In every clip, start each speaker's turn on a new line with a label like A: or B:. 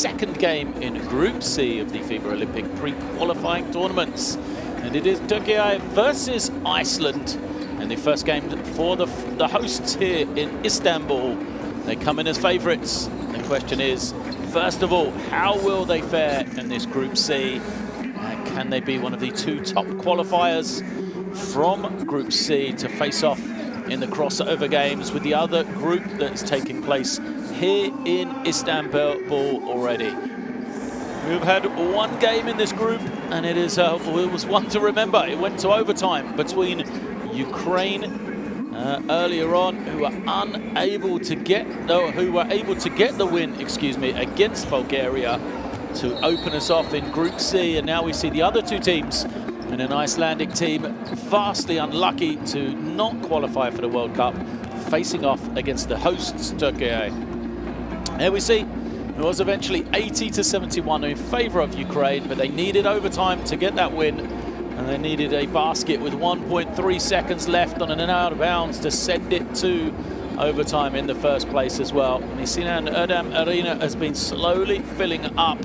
A: second game in Group C of the FIBA Olympic pre-qualifying tournaments. And it is Türkiye versus Iceland. And the first game for the hosts here in Istanbul. They come in as favourites. The question is, first of all, how will they fare in this Group C? Can they be one of the two top qualifiers from Group C to face off in the crossover games with the other group that's taking place here in Istanbul already? We've had one game in this group, and it was one to remember. It went to overtime between Ukraine earlier on, who were able to get the win, excuse me, against Bulgaria to open us off in Group C. And now we see the other two teams, and an Icelandic team vastly unlucky to not qualify for the World Cup, facing off against the hosts, Türkiye. Here we see it was eventually 80-71 in favour of Ukraine, but they needed overtime to get that win, and they needed a basket with 1.3 seconds left on an out of bounds to send it to overtime in the first place as well. And Sinan Erdem Arena has been slowly filling up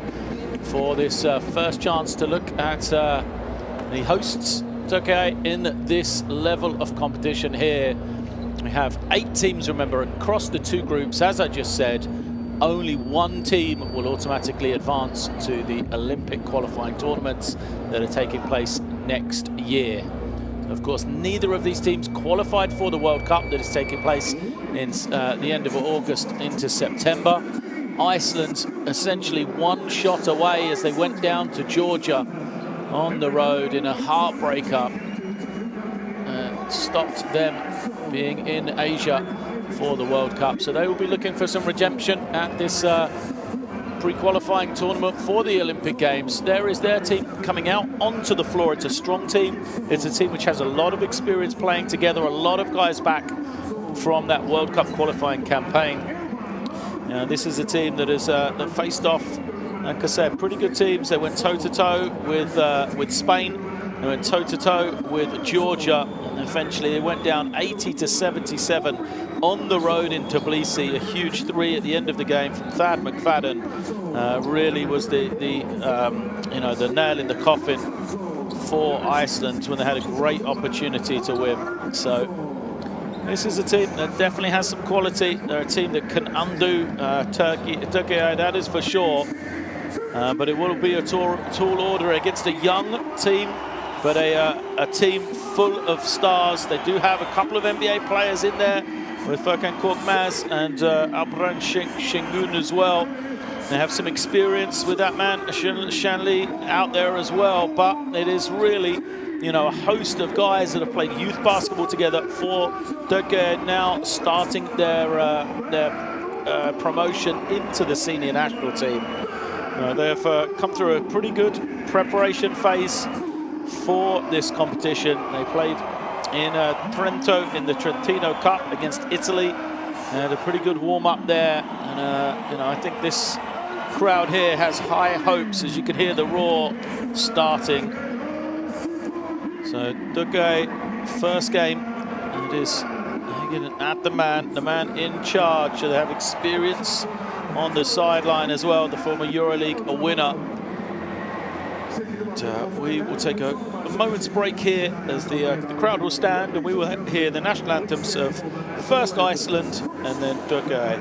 A: for this first chance to look at the hosts, Türkiye, in this level of competition here. We have 8 teams, remember, across the two groups. As I just said, only one team will automatically advance to the Olympic qualifying tournaments that are taking place next year. Of course, neither of these teams qualified for the World Cup that is taking place in the end of August into September. Iceland essentially one shot away as they went down to Georgia on the road in a heartbreaker. Stopped them being in Asia for the World Cup. So they will be looking for some redemption at this pre-qualifying tournament for the Olympic Games. There is their team coming out onto the floor. It's a strong team. It's a team which has a lot of experience playing together, a lot of guys back from that World Cup qualifying campaign. This is a team that has that faced off, like I said, pretty good teams. They went toe-to-toe with Spain. They went toe-to-toe with Georgia, and eventually they went down 80-77 on the road in Tbilisi. A huge 3 at the end of the game from Thad McFadden really was the nail in the coffin for Iceland when they had a great opportunity to win. So this is a team that definitely has some quality. They're a team that can undo Türkiye, that is for sure. But it will be a tall order against a young team, but a team full of stars. They do have a couple of NBA players in there with Furkan Korkmaz and Alperen Şengün as well. They have some experience with that man, Shanli, out there as well. But it is really, a host of guys that have played youth basketball together for Türkiye, now starting their promotion into the senior national team. They have come through a pretty good preparation phase for this competition. They played in Trento in the Trentino Cup against Italy. Had a pretty good warm-up there, and I think this crowd here has high hopes, as you can hear the roar starting. So Türkiye, first game, it is at the man in charge. So they have experience on the sideline as well, the former EuroLeague winner. And, we will take a moment's break here as the crowd will stand, and we will hear the national anthems of first Iceland and then Türkiye.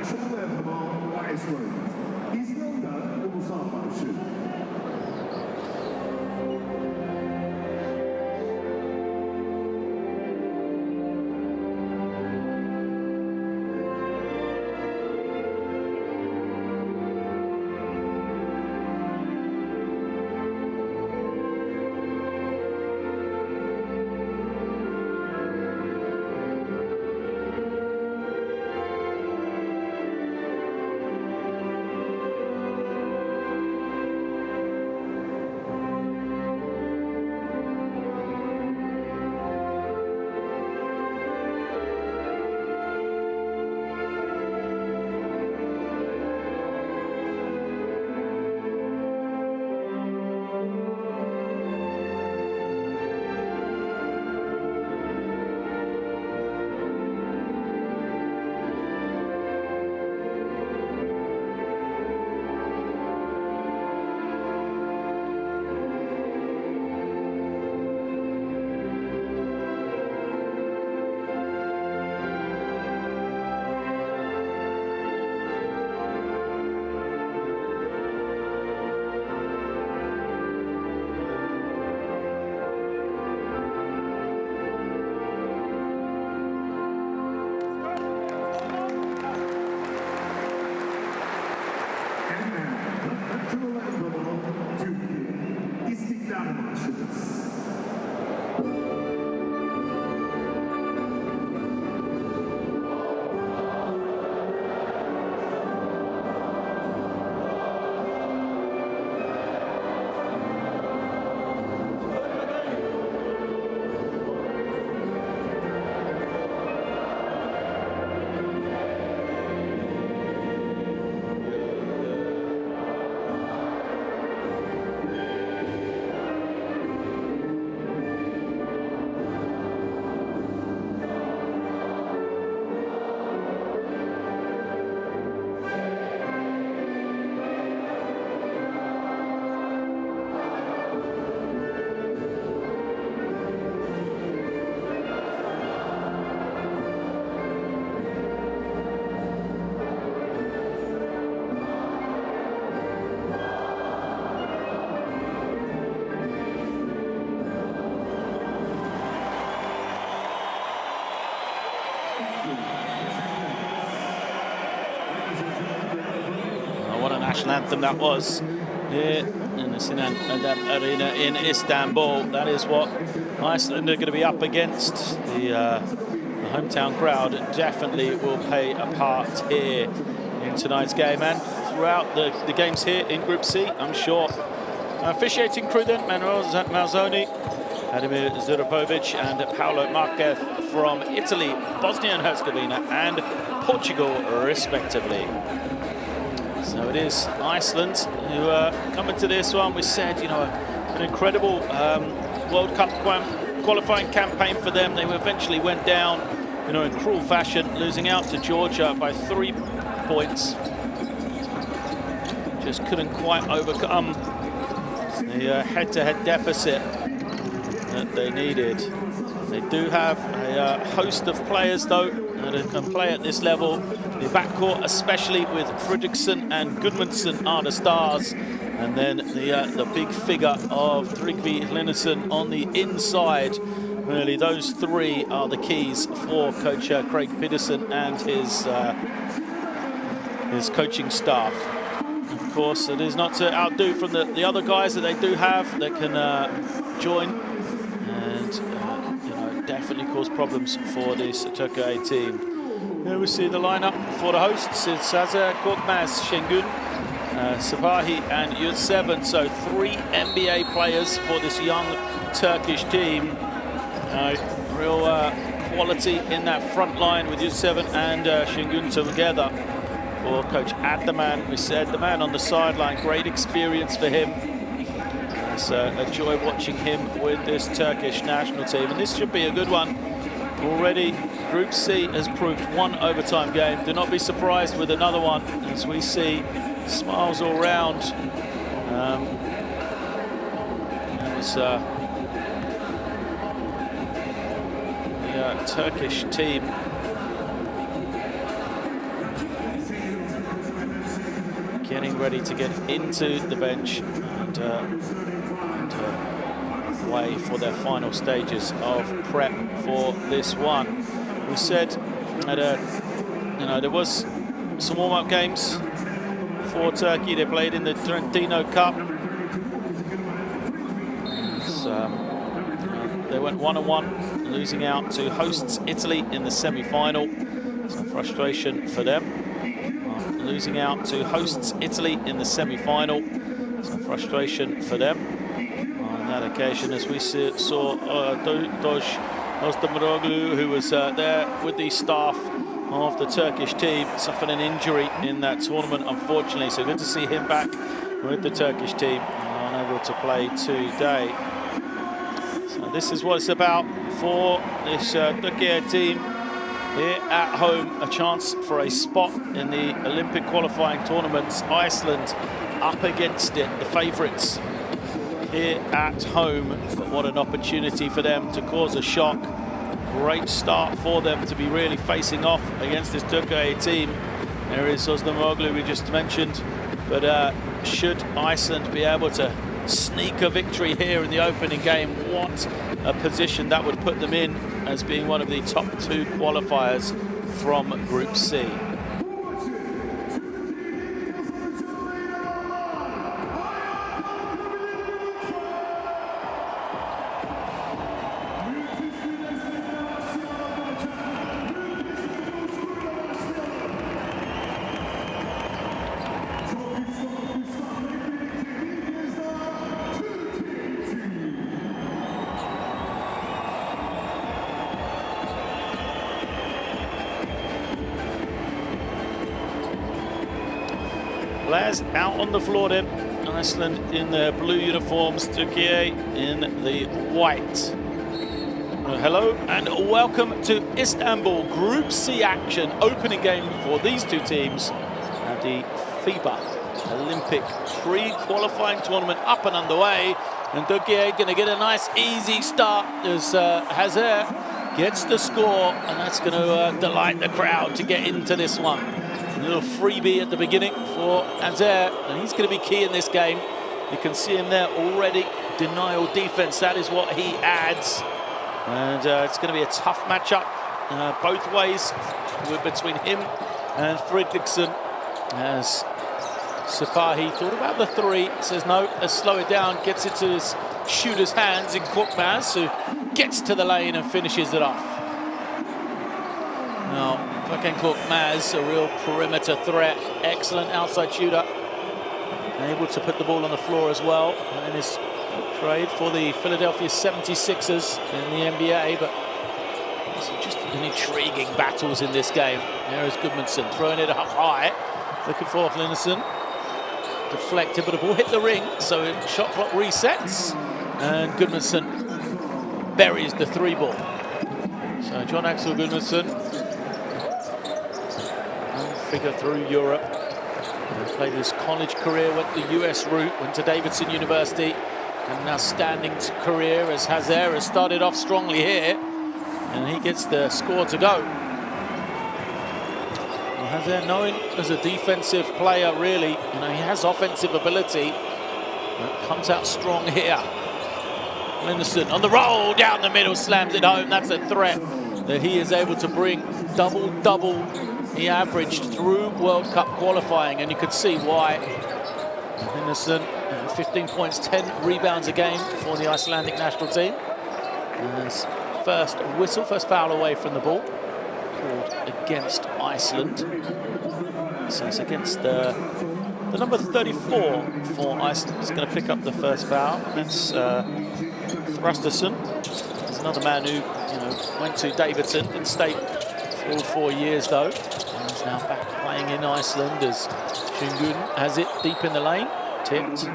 A: national anthem that was here in the Sinan Adam Arena in Istanbul. That is what Iceland are going to be up against. The hometown crowd definitely will play a part here in tonight's game and throughout the games here in Group C, I'm sure. Officiating crew then, Manuel Malzoni, Ademir Zurapovic and Paolo Marquez from Italy, Bosnia and Herzegovina and Portugal respectively. So it is Iceland who are coming to this one. We said, you know, an incredible World Cup qualifying campaign for them. They eventually went down, you know, in cruel fashion, losing out to Georgia by 3 points. Just couldn't quite overcome the head-to-head deficit that they needed. They do have a host of players, though, that can play at this level. The backcourt, especially with Fredriksson and Gudmundsson, are the stars. And then the big figure of Tryggvi Linnesson on the inside. Really, those three are the keys for coach Craig Pedersen and his coaching staff. Of course, it is not to outdo from the other guys that they do have that can join and you know, definitely cause problems for this Türkiye team. Here we see the lineup for the hosts. It's Sazer, Korkmaz, Şengün, Sabahi and Yurtseven. So 3 NBA players for this young Turkish team. Real quality in that front line with Yurtseven and Şengün together. For Coach Ataman, we said the man on the sideline, great experience for him. It's a joy watching him with this Turkish national team, and this should be a good one. Already, Group C has proved one overtime game. Do not be surprised with another one, as we see smiles all round. The Turkish team. Getting ready to get into the bench and away for their final stages of prep for this one. We said that you know, there was some warm-up games for Turkey. They played in the Trentino Cup. They went 1-1, losing out to hosts Italy in the semi-final. Some frustration for them. Losing out to hosts Italy in the semi-final. Some frustration for them on that occasion, as we saw Doj Ostamuroglu, who was there with the staff of the Turkish team, suffered an injury in that tournament, unfortunately. So good to see him back with the Turkish team, unable to play today. So this is what it's about for this Türkiye team. Here at home, a chance for a spot in the Olympic qualifying tournaments. Iceland up against it, the favourites here at home. But what an opportunity for them to cause a shock. Great start for them to be really facing off against this Türkiye team. There is Ostamoglu we just mentioned. But should Iceland be able to sneak a victory here in the opening game, what a position that would put them in as being one of the top 2 qualifiers from Group C. Players out on the floor then. Iceland in their blue uniforms, Türkiye in the white. Hello and welcome to Istanbul. Group C action, opening game for these two teams at the FIBA Olympic pre-qualifying tournament up and underway. And Türkiye going to get a nice easy start as Hazer gets the score, and that's going to delight the crowd to get into this one. A little freebie at the beginning for Hazer, and he's going to be key in this game. You can see him there already. Denial defense, that is what he adds. And it's going to be a tough matchup both ways between him and Fredriksson, as Sipahi thought about the three, says no, let's slow it down, gets it to his shooter's hands in Korkmaz, who gets to the lane and finishes it off. Now, fucking Korkmaz, a real perimeter threat, excellent outside shooter, able to put the ball on the floor as well in his trade for the Philadelphia 76ers in the NBA, but just an intriguing battles in this game. There is Gudmundsson throwing it up high, looking for Linusson. Deflected, but the ball hit the ring, so shot clock resets, and Gudmundsson buries the three ball. So John Axel Gudmundsson, figure through Europe, played his college career, went the US route, went to Davidson University, and now standing career as Hazer has started off strongly here, and he gets the score to go. Hazer, known as a defensive player, really, you know, he has offensive ability, but comes out strong here. Linusson on the roll, down the middle, slams it home. That's a threat that he is able to bring. Double-double he averaged through World Cup qualifying, and you could see why. Linusson, 15 points, 10 rebounds a game for the Icelandic national team. As first whistle, first foul away from the ball, called against Iceland. So it's against the number 34 for Iceland. He's going to pick up the first foul. That's Thrastason. There's another man who, you know, went to Davidson, didn't stay for all 4 years though. And he's now back playing in Iceland as Şengün has it deep in the lane, tipped.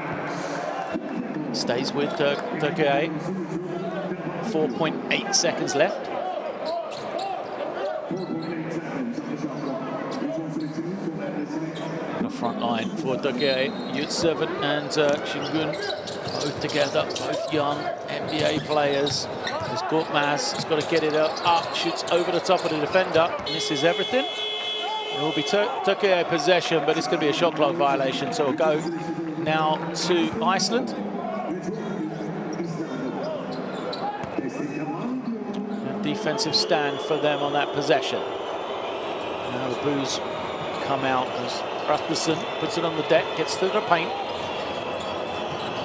A: Stays with Türkiye. 4.8 seconds left. On the front line for Türkiye, Yurtseven and Şengün, both together, both young NBA players. There's Korkmaz, he's got to get it up, shoots over the top of the defender, misses everything. It will be Türkiye possession, but it's going to be a shot clock violation, so it'll go now to Iceland. Defensive stand for them on that possession. Now the boos come out as Rasmussen puts it on the deck, gets to the paint,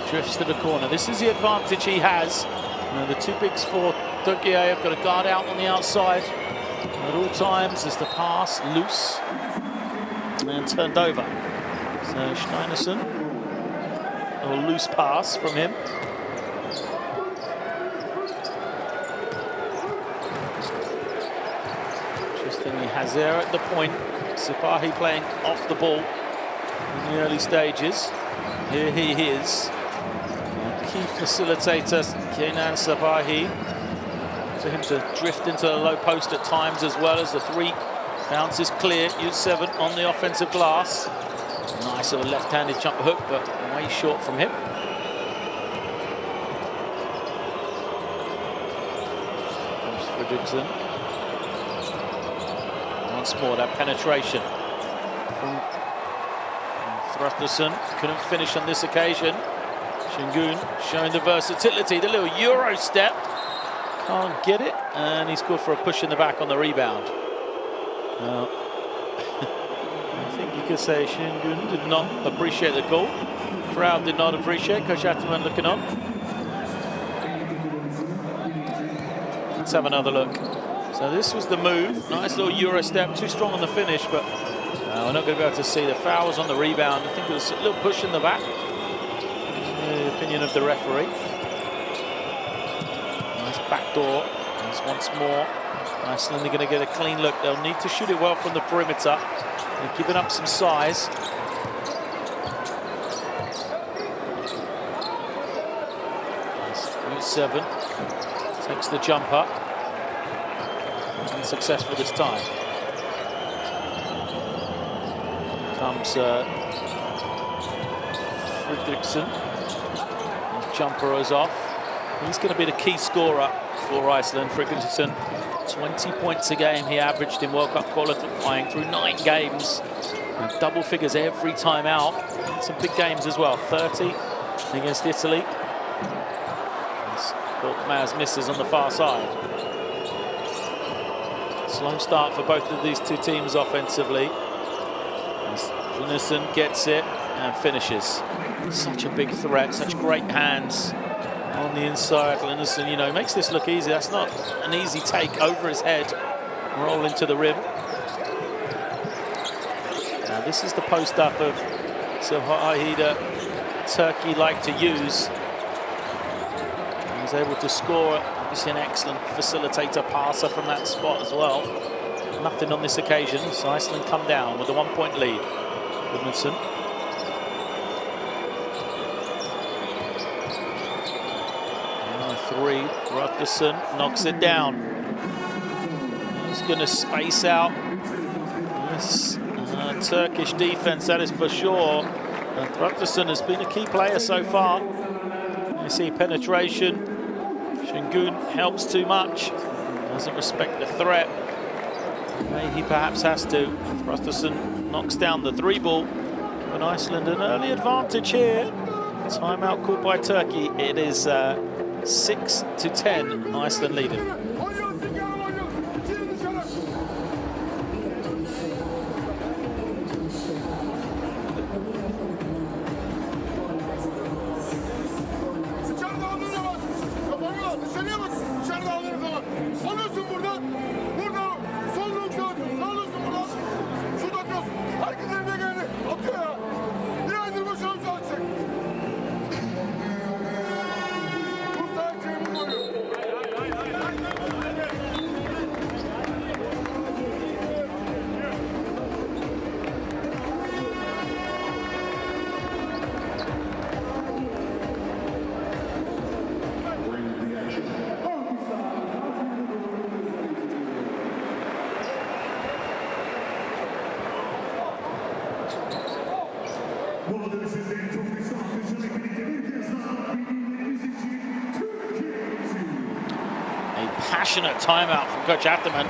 A: drifts to the corner. This is the advantage he has. You know, the two bigs for Türkiye have got to guard out on the outside at all times as the pass loose and turned over. So Steinarsson, a loose pass from him. Hazer at the point, Sipahi playing off the ball in the early stages. Here he is, key facilitator, Kenan Sipahi, for him to drift into the low post at times as well as the three bounces clear. Yurtseven on the offensive glass. Nice little left-handed jump hook, but way short from him. Comes Fredriksson. Once more, that penetration from Thrastason. Couldn't finish on this occasion. Şengün showing the versatility, the little Euro step. Can't get it, and he's good for a push in the back on the rebound. Now, I think you could say Şengün did not appreciate the call. Crowd did not appreciate. Coach Atterman looking on. Let's have another look. So this was the move. Nice little Euro step, too strong on the finish, but we're not going to be able to see. The foul was on the rebound. I think it was a little push in the back, in the opinion of the referee. Nice backdoor. There's once more. Iceland are going to get a clean look. They'll need to shoot it well from the perimeter. They're giving up some size. Yurtseven takes the jumper. Unsuccessful this time. Comes Fredriksson. Jumper is off. He's going to be the key scorer for Iceland. Fredriksson, 20 points a game he averaged in World Cup qualifying through 9 games. And double figures every time out. Some big games as well. 30 against Italy. Korkmaz misses on the far side. Slow start for both of these two teams offensively. Linusson gets it. and finishes. Such a big threat, such great hands on the inside. Linderson, you know, makes this look easy. That's not an easy take over his head, roll into the rim. Now this is the post up of Sabahida Turkey like to use. He's able to score. Obviously an excellent facilitator passer from that spot as well. Nothing on this occasion, so Iceland come down with a 1-point lead. Goodmanson. Three, Rutgerson knocks it down. He's going to space out this Turkish defense, that is for sure. Rutgerson has been a key player so far. You see penetration. Şengün helps too much. Doesn't respect the threat. He perhaps has to. Rutgerson knocks down the three ball. Giving Iceland an early advantage here. Timeout called by Turkey. It is 6-10, Iceland leading. Passionate timeout from Coach Ataman.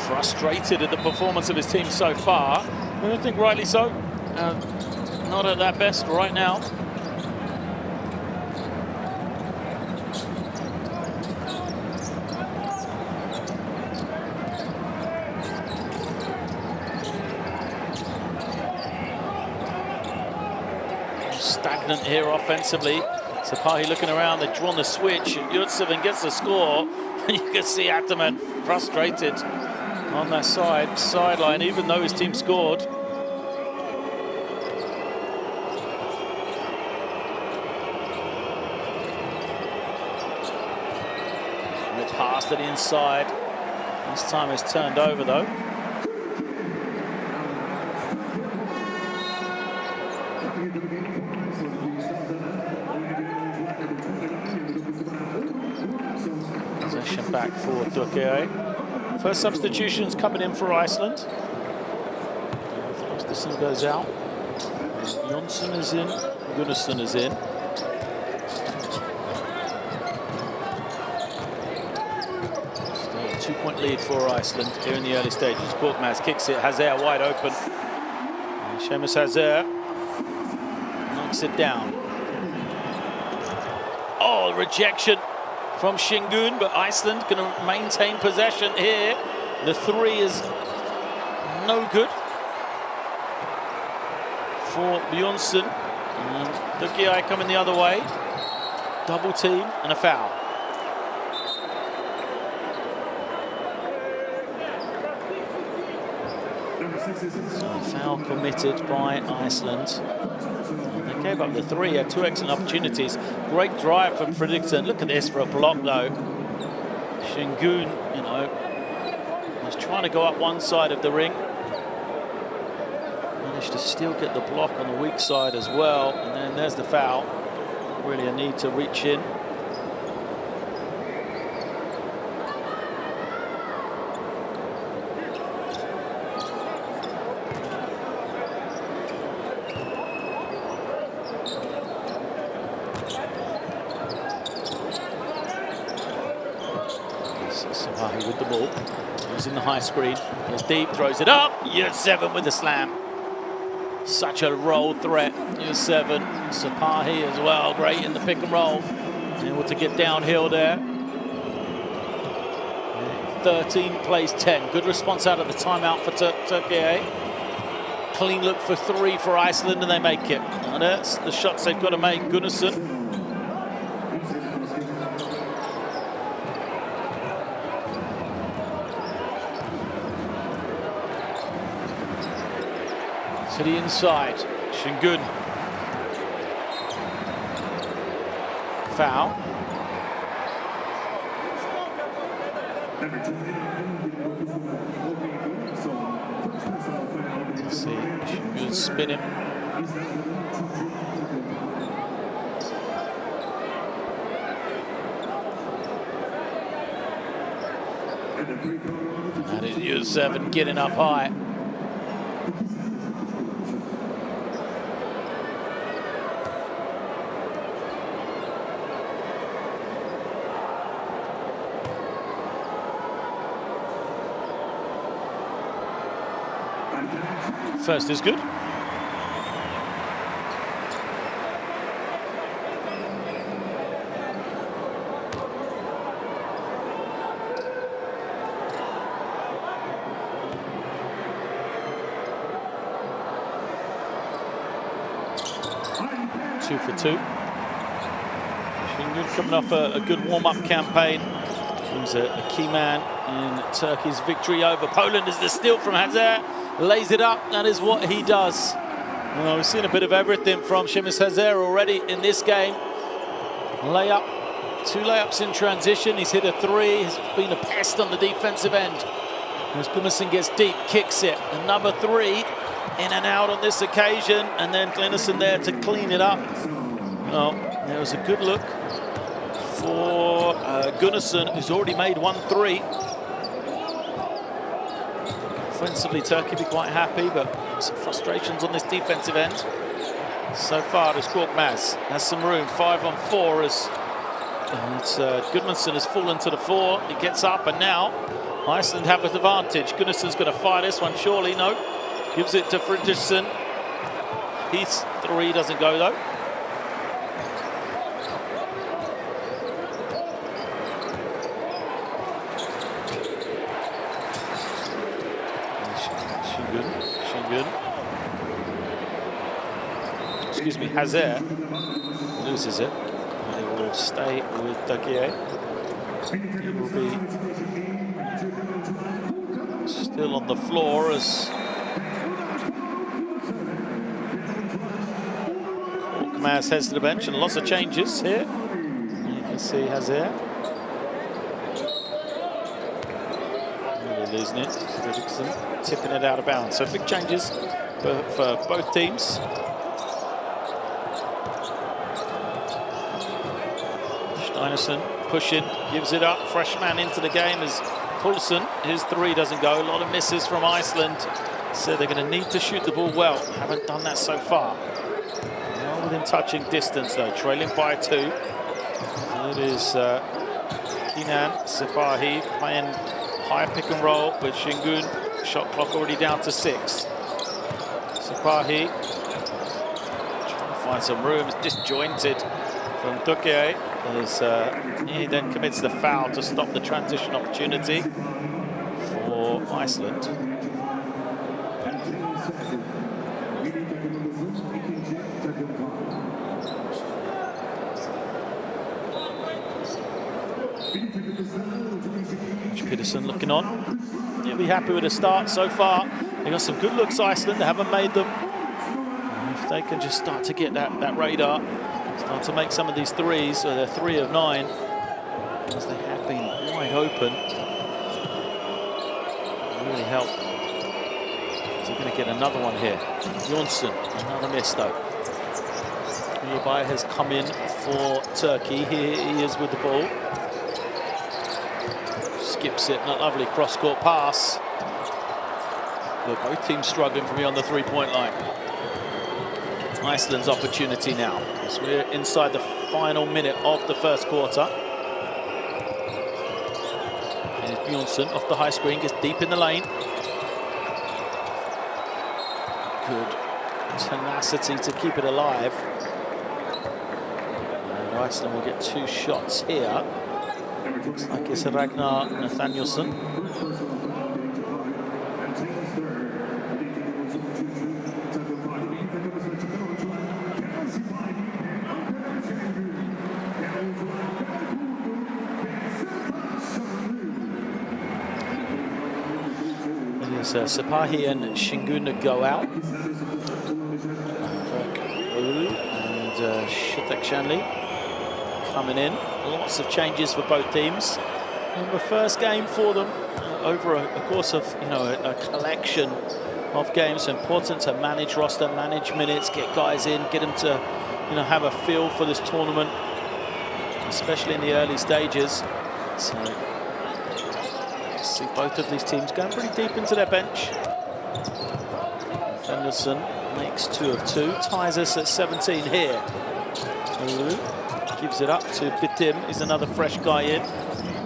A: Frustrated at the performance of his team so far. I don't think rightly so. Not at their best right now. Stagnant here offensively. Sapahi looking around, they've drawn the switch. Yurtseven gets the score. You can see Ataman frustrated on that sideline, even though his team scored. And the pass to the inside. This time it's turned over though. Back for Türkiye. First substitutions coming in for Iceland. Rutgerson goes out. Jonsson is in. Gunnarsson is in. Still a 2-point lead for Iceland here in the early stages. Korkmaz kicks it. Hazer wide open. Seamus Hazer knocks it down. Oh, rejection from Şengün, but Iceland going to maintain possession here. The three is no good for Bjornsson. Türkiye coming the other way. Double team and a foul. So a foul committed by Iceland. They gave up the three, had two excellent opportunities. Great drive from Fredriksson. Look at this for a block though. Şengün, you know, was trying to go up one side of the ring. Managed to still get the block on the weak side as well. And then there's the foul. Really a need to reach in. Sapahi with the ball, using the high screen. Goes deep, throws it up. Yurtseven with the slam. Such a roll threat. Yurtseven, Sapahi as well. Great in the pick and roll. Able to get downhill there. 13 plays 10. Good response out of the timeout for Türkiye. clean look for 3 for Iceland, and they make it. And that's the shots they've got to make. Gunnarsson. To the inside, Şengün. Foul. Let's see, Şengün spinning. And it's Yusuf getting up high. First is good. Two for two. Şengün coming off a good warm-up campaign. He was a key man in Turkey's victory over Poland as the steal from Hazer. Lays it up, that is what he does. Well, we've seen a bit of everything from Şemus Hazer already in this game. Layup, 2 layups in transition. He's hit a 3, he's been a pest on the defensive end. As Gunnarsson gets deep, kicks it. Another 3, in and out on this occasion. And then Gunnarsson there to clean it up. Well, there was a good look for Gunnarsson, who's already made 1 3. Offensively, Turkey be quite happy, but some frustrations on this defensive end. So far, as Korkmaz has some room, 5 on 4 as Gudmundsson has fallen to the 4. He gets up, and now Iceland have an advantage. Gunnarsson's going to fire this one, surely, no. Gives it to Fridriksson. His 3 doesn't go, though. Excuse me, Hazer loses it. And he will stay with Türkiye. He will be still on the floor as Korkmaz heads to the bench, and lots of changes here. You can see Hazer. Really losing it. Fredriksson tipping it out of bounds. So big changes for both teams. Steinerson pushing, gives it up. Fresh man into the game as Poulsen. His 3 doesn't go. A lot of misses from Iceland. So they're going to need to shoot the ball well. Haven't done that so far. Now within touching distance though, trailing by 2. It is Kenan Sipahi playing high pick and roll with Şengün. Shot clock already down to 6. Sipahi trying to find some room. It's disjointed from Türkiye. He then commits the foul to stop the transition opportunity for Iceland. Peterson looking on. He'll be happy with the start so far. They got some good looks, Iceland. They haven't made them. And if they can just start to get that radar, start to make some of these 3s, so they're 3 of 9, as they have been wide open. Really help. So we're going to get another one here. Jonsson, another miss though. Yilbay has come in for Turkey. Here he is with the ball. Skips it, a lovely cross-court pass. Look, both teams struggling from beyond the 3-point line. Iceland's opportunity now, as we're inside the final minute of the first quarter. And Bjornsson off the high screen, gets deep in the lane. Good tenacity to keep it alive. And Iceland will get 2 shots here. Looks like it's Ragnar Nathanielsson. As Sapahi and Shingun go out. And Shitek Shanli coming in. Lots of changes for both teams. And the first game for them over a course of a collection of games. So important to manage roster, manage minutes, get guys in, get them to have a feel for this tournament, especially in the early stages. So see both of these teams going pretty deep into their bench. Fenderson makes 2 of 2, ties us at 17 here. Gives it up to Bitim, he's another fresh guy in.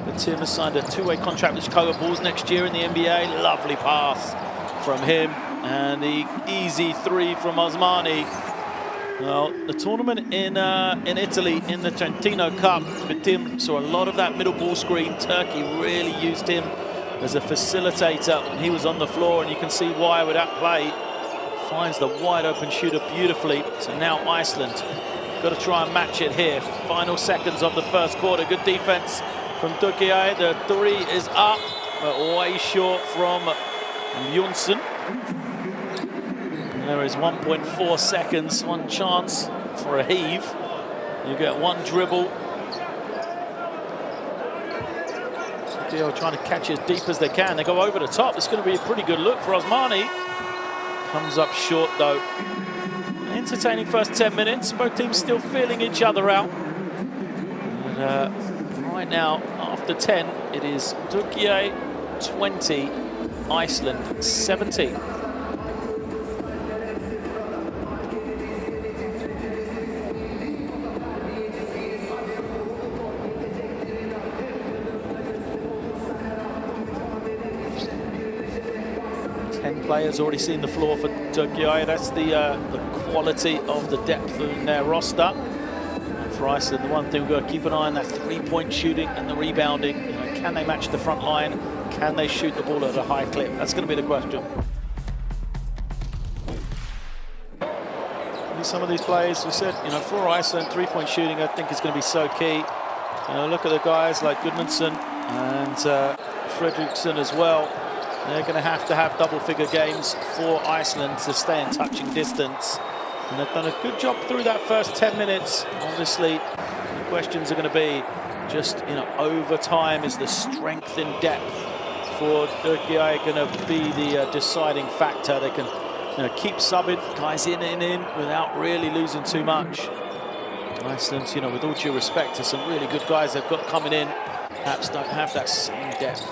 A: Bitim has signed a 2-way contract with Chicago Bulls next year in the NBA. Lovely pass from him, and the easy 3 from Osmani. Well, the tournament in Italy, in the Trentino Cup, Bitim saw a lot of that middle ball screen. Turkey really used him as a facilitator when he was on the floor, and you can see why with that play. Finds the wide open shooter beautifully. So now Iceland got to try and match it here. Final seconds of the first quarter. Good defense from Türkiye. The 3 is up, but way short from Bjornsson. There is 1.4 seconds, one chance for a heave. You get one dribble. Türkiye trying to catch as deep as they can. They go over the top. It's going to be a pretty good look for Osmani. Comes up short though. Entertaining first 10 minutes. Both teams still feeling each other out. And, right now, after 10, it is Türkiye 20, Iceland 17.
B: 10 players already seen the floor for Türkiye. That's the quality of the depth in their roster. And for Iceland, the one thing we've got to keep an eye on, that three-point shooting and the rebounding. Can they match the front line? Can they shoot the ball at a high clip? That's going to be the question. Some of these players, we said, for Iceland, three-point shooting, I think is going to be so key. Look at the guys like Gudmundsson and Fredriksson as well. They're going to have double-figure games for Iceland to stay in touching distance. And they've done a good job through that first 10 minutes. Obviously, the questions are going to be just, over time, is the strength in depth for Türkiye going to be the deciding factor? They can keep subbing guys in without really losing too much. Iceland, with all due respect to some really good guys they've got coming in, perhaps don't have that same depth.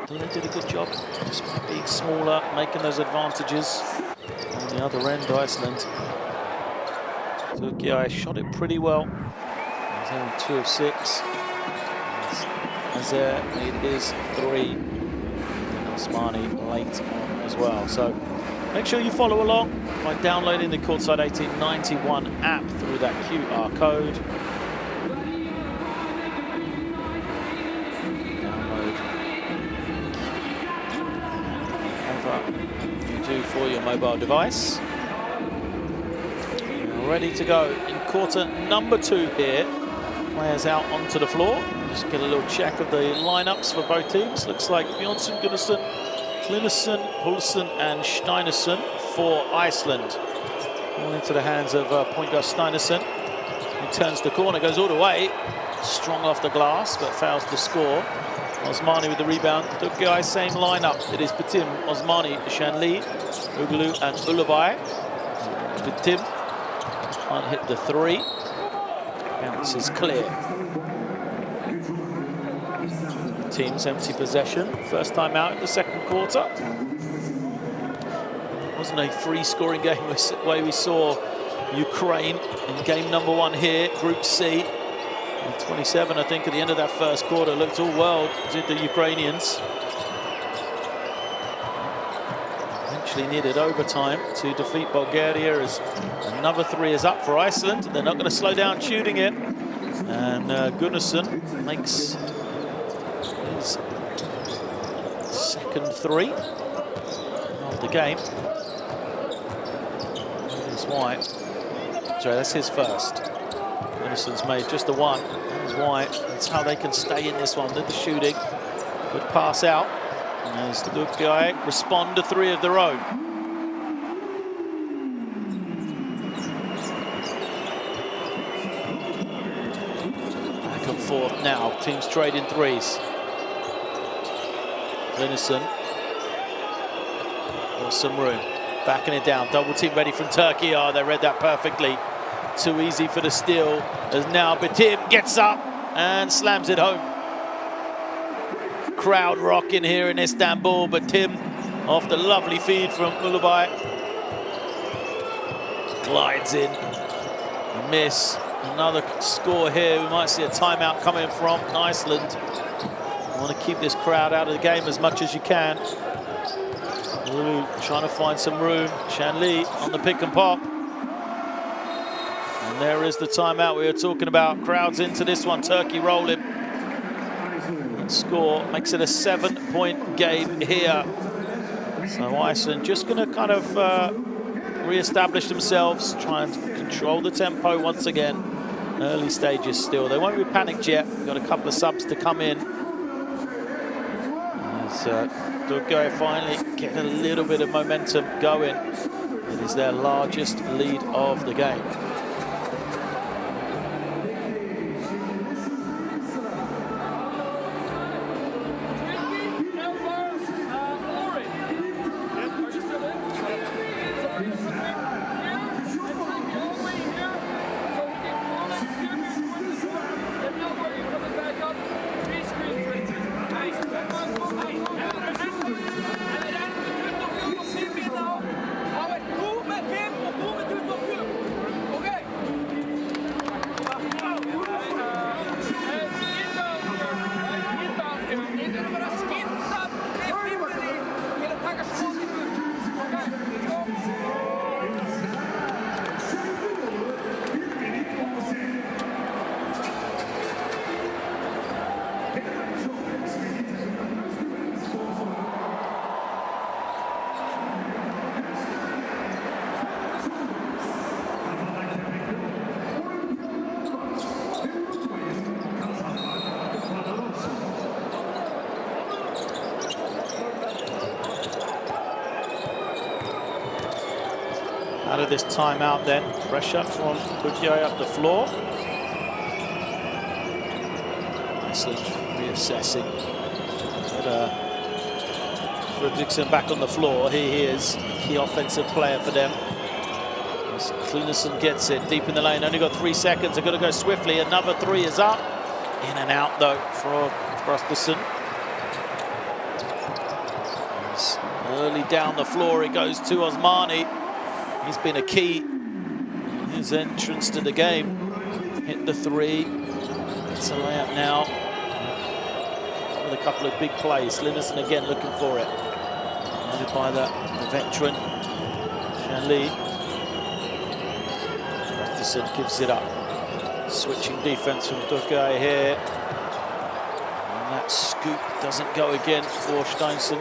B: So they did a good job, despite being smaller, making those advantages. On the other end, Iceland. Türkiye shot it pretty well. He's only 2 of 6. As there, it is 3. And Osmani late on as well. So make sure you follow along by downloading the Courtside 1891 app through that QR code. Download whatever you do for your mobile device. We're ready to go in quarter number 2 here. Players out onto the floor. Just get a little check of the lineups for both teams. Looks like Bjornsson, Gunnarsson, Klinnesson, Poulsen and Steinarsson for Iceland. All into the hands of point guard Steinarsson. He turns the corner, goes all the way. Strong off the glass, but fails to score. Osmani with the rebound. Türkiye, same lineup. It is Bitim, Osmani, Shanli, Uglu and Ulubai. Bitim can't hit the 3. Bounce is clear. Team's empty possession. First time out in the second quarter. It wasn't a free scoring game the way we saw Ukraine in game number 1 here, Group C. And 27, I think, at the end of that first quarter. Looked all well, did the Ukrainians. Eventually needed overtime to defeat Bulgaria, as another 3 is up for Iceland. They're not going to slow down shooting it. And Gunnarsson makes his second 3 of the game. That's White. Sorry, that's his first. Gunnarsson's made just the 1. That is White. That's how they can stay in this one. Did the shooting. Good pass out. As Türkiye respond to 3 of their own. Back and forth now, teams trading threes. Linison. Some room. Backing it down, double team ready from Turkey. Oh, they read that perfectly. Too easy for the steal. As now Batim gets up and slams it home. Crowd rocking here in Istanbul, but Tim, off the lovely feed from Ulubay, glides in. A miss. Another score here. We might see a timeout coming from Iceland. You want to keep this crowd out of the game as much as you can. Ulu trying to find some room. Shanli on the pick and pop. And there is the timeout we were talking about. Crowds into this one. Turkey rolling. And score makes it a 7-point game here. So Iceland just going to kind of re-establish themselves, try and control the tempo once again. Early stages still. They won't be panicked yet. We've got a couple of subs to come in. Türkiye finally getting a little bit of momentum going. It is their largest lead of the game. Out of this timeout then, pressure from Türkiye up the floor. Iceland reassessing. But Fredriksson back on the floor. Here he is, key offensive player for them. As Linison gets it deep in the lane, only got 3 seconds. They're going to go swiftly. Another 3 is up. In and out though for Frostason. Early down the floor, it goes to Osmani. He's been a key in his entrance to the game. Hit the 3. It's a layup now. With a couple of big plays. Linison again looking for it. Led by the veteran, Shanli. Frostason gives it up. Switching defense from Türkiye here. And that scoop doesn't go again for Steinsson.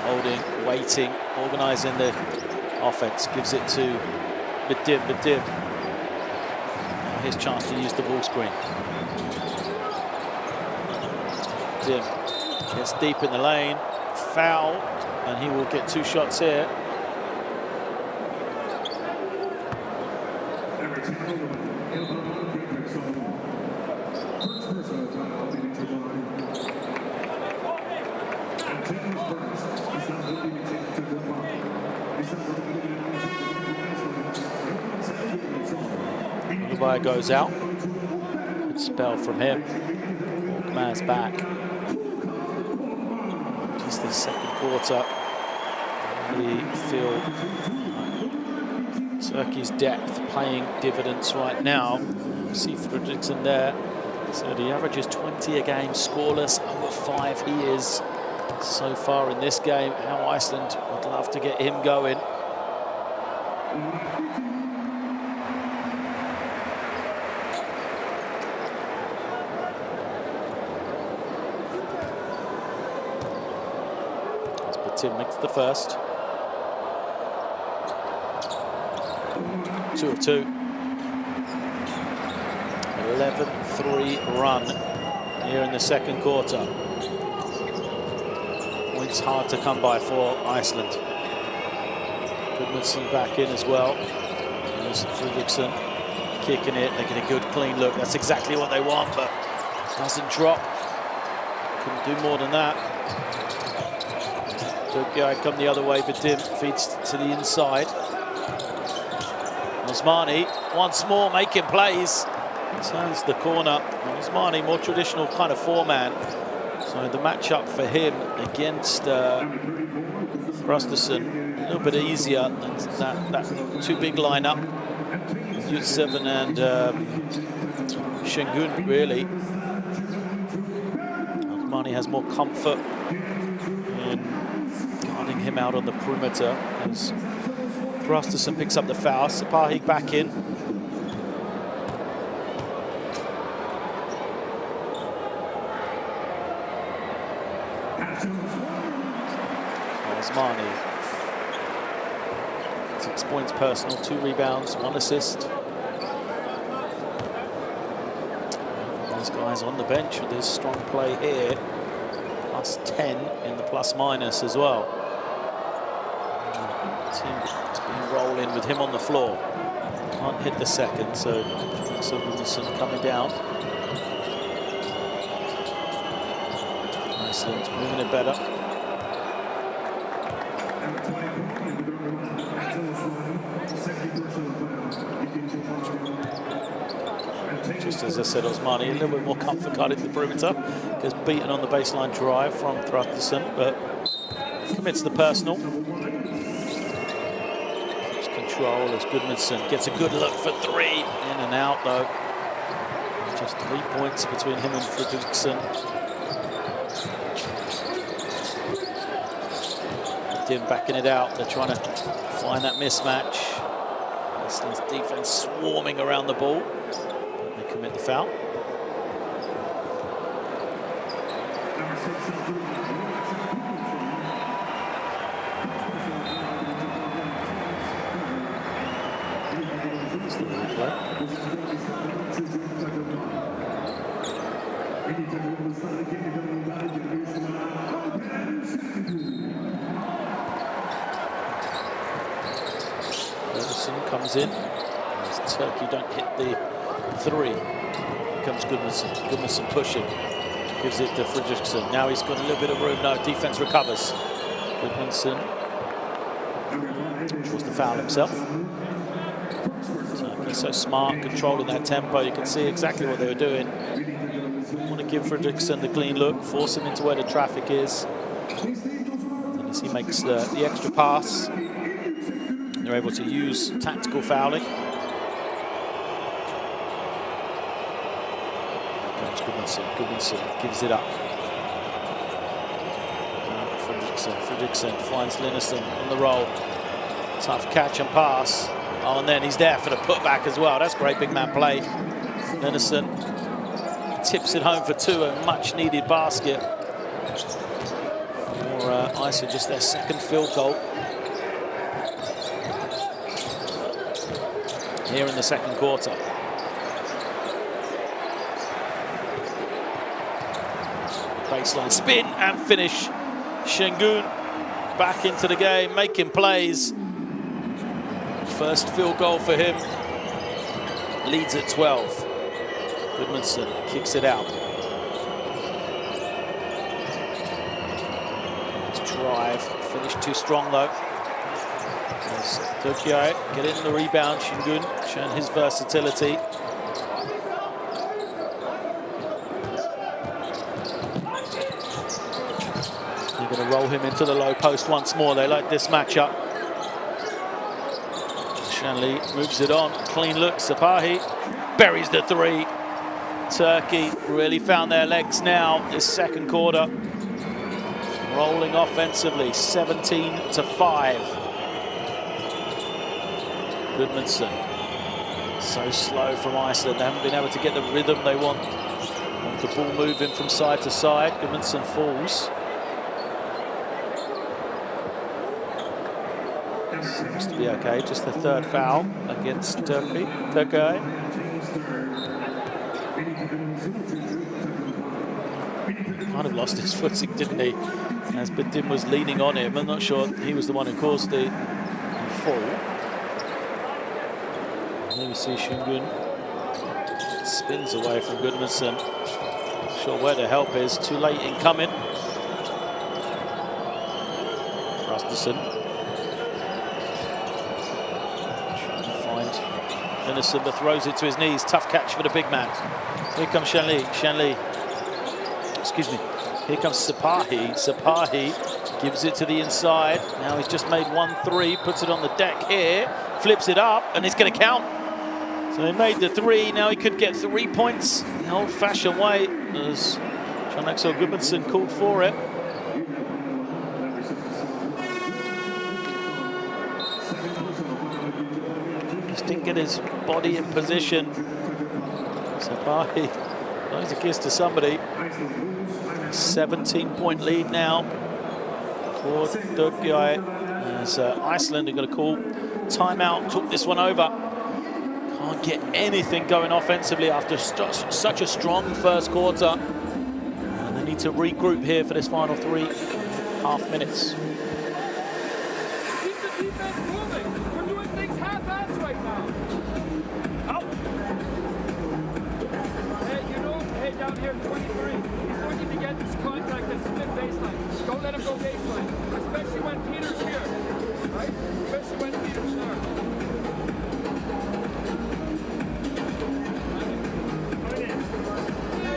B: Holding, waiting, organising the offense. Gives it to Badim. His chance to use the ball screen. Badim gets deep in the lane. Foul, and he will get 2 shots here. Ulubay goes out. Good spell from him. Walkman's back. Just the second quarter. We feel Turkey's depth paying dividends right now. See Fredriksson there. So the average is 20 a game, scoreless, over 5 he is so far in this game. How Iceland would love to get him going. Tim makes the first. 2 of 2. 11-3 run here in the second quarter. Points hard to come by for Iceland. Goodmanson back in as well. There's Fredriksson kicking it. They get a good clean look. That's exactly what they want, but doesn't drop. Couldn't do more than that. Türkiye come the other way, but Dim feeds to the inside. Osmani once more making plays. Turns the corner. Osmani, more traditional kind of four-man. So the matchup for him against Thrusterson, a little bit easier than that two big lineup. Yurtseven and Şengün, really. Osmani has more comfort in guarding him out on the perimeter as Thrusterson picks up the foul. Sapahi back in. Osmani, 6 points personal, 2 rebounds, 1 assist. These guys on the bench with this strong play here, plus 10 in the plus minus as well. Team's been rolling with him on the floor. Can't hit the second, so Wilson coming down. Iceland moving it better. Just as I said, Osmani a little bit more comfort guarding the perimeter, gets beaten on the baseline drive from Thrusterson, but commits the personal. Keeps control as Goodmanson gets a good look for 3, in and out though. Just 3 points between him and Fredriksson. Dim backing it out, they're trying to find that mismatch. Iceland's defense swarming around the ball. They commit the foul. Comes in as Turkey don't hit the 3. Here comes Goodmanson. Goodmanson pushing, gives it to Fredriksson. Now he's got a little bit of room. No, defense recovers. Goodmanson draws the foul himself. Turkey so smart, controlling that tempo. You can see exactly what they were doing. Want to give Fredriksson the clean look, force him into where the traffic is. And as he makes the extra pass, they're able to use tactical fouling. Here comes Goodmanson. Goodmanson gives it up. Fredriksson finds Linnerson on the roll. Tough catch and pass. Oh, and then he's there for the putback as well. That's great big man play. Linnerson tips it home for 2, a much needed basket. For Iceland, just their second field goal here in the second quarter. Baseline spin and finish. Şengün back into the game, making plays. First field goal for him. Leads at 12. Goodmanson kicks it out. Nice drive, finished too strong though. Türkiye getting the rebound. Şengün showing his versatility. They're going to roll him into the low post once more. They like this matchup. Shanley moves it on. Clean look. Sapahi buries the 3. Turkey really found their legs now this second quarter. Rolling offensively, 17-5. Goodmanson, so slow from Iceland. They haven't been able to get the rhythm they want. The ball moving from side to side. Goodmanson falls. Seems to be okay. Just the 3rd foul against Türkiye. lost his footing, didn't he? As Badim was leaning on him. I'm not sure he was the one who caused the fall. There we see Şengün spins away from Gudmundsson. Not sure where the help is. Too late in coming. Rasmussen trying to find Linison, but throws it to his knees. Tough catch for the big man. Here comes Shanli. Excuse me. Here comes Sipahi. Sipahi gives it to the inside. Now he's just made 1-3, puts it on the deck here, flips it up, and it's going to count. So he made the 3. Now he could get 3 points the old-fashioned way, as John Axel Gudmundsson called for it. Just didn't get his body in position. Sipahi blows a kiss to somebody. 17-point lead now for Türkiye, as Iceland are going to call timeout, took this one over. Can't get anything going offensively after such a strong first quarter. And they need to regroup here for this final 3.5 minutes.
C: Keep the defense moving. We're doing things half-assed right now. Out. Hey, down here, 23. He's looking to get this contact and split baseline. Don't let him go baseline, especially when Peter's here, right? Especially when Peter's there.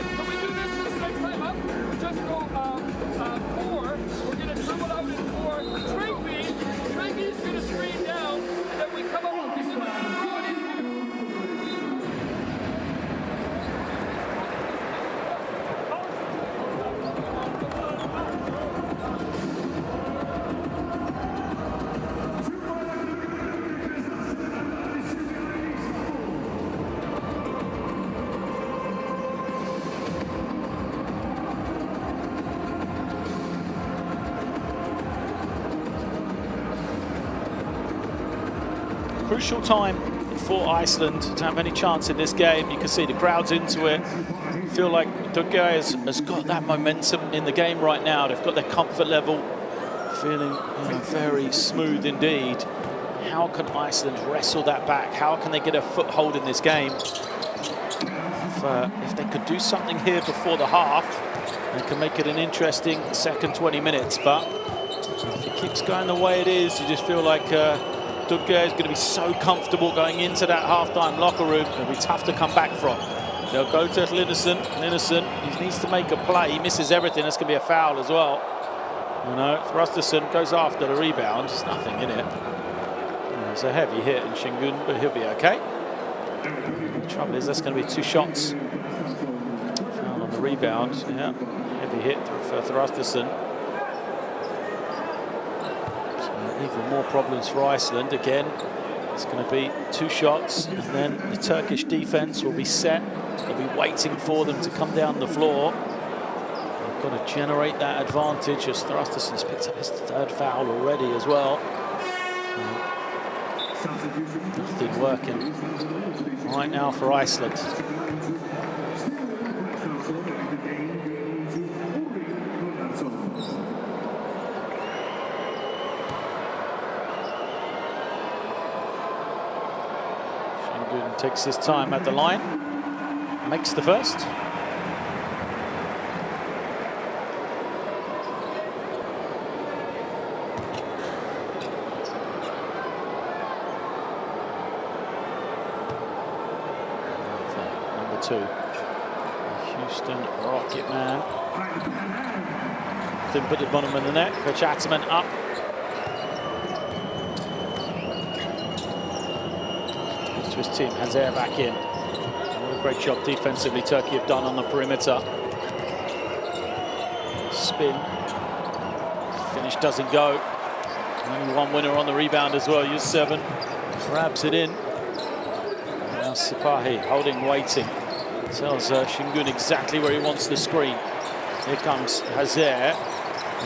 C: Can we do this next time up? Just go 4. We're going to dribble out in 4. Trinky's going to screen down, and then we come up with this and throw it in.
B: Crucial time for Iceland to have any chance in this game. You can see the crowd's into it. I feel like Türkiye has got that momentum in the game right now. They've got their comfort level, feeling very smooth indeed. How can Iceland wrestle that back? How can they get a foothold in this game? If they could do something here before the half, they can make it an interesting second 20 minutes. But if it keeps going the way it is, you just feel like Türkiye is going to be so comfortable going into that halftime locker room. It'll be tough to come back from. They'll go to Linison. He needs to make a play. He misses everything. That's going to be a foul as well. Thrusterson goes after the rebound. There's nothing in it. It's a heavy hit in Şengün, but he'll be okay. The trouble is that's going to be 2 shots. Foul on the rebound. Yeah, heavy hit for Thrusterson. Even more problems for Iceland again. It's going to be 2 shots, and then the Turkish defense will be set. They'll be waiting for them to come down the floor. They've got to generate that advantage, as Thrusterson's picked up his 3rd foul already as well. Nothing working right now for Iceland. Takes his time at the line, makes the first. Number 2, Houston Rocket Man. Thin put the bottom of the net. Kachatman up. His team, Hazer back in. What a great job defensively Turkey have done on the perimeter. Spin. Finish doesn't go. Only one winner on the rebound as well. Yus7 grabs it in. Now Sipahi holding, waiting. Tells Şengün exactly where he wants the screen. Here comes Hazer.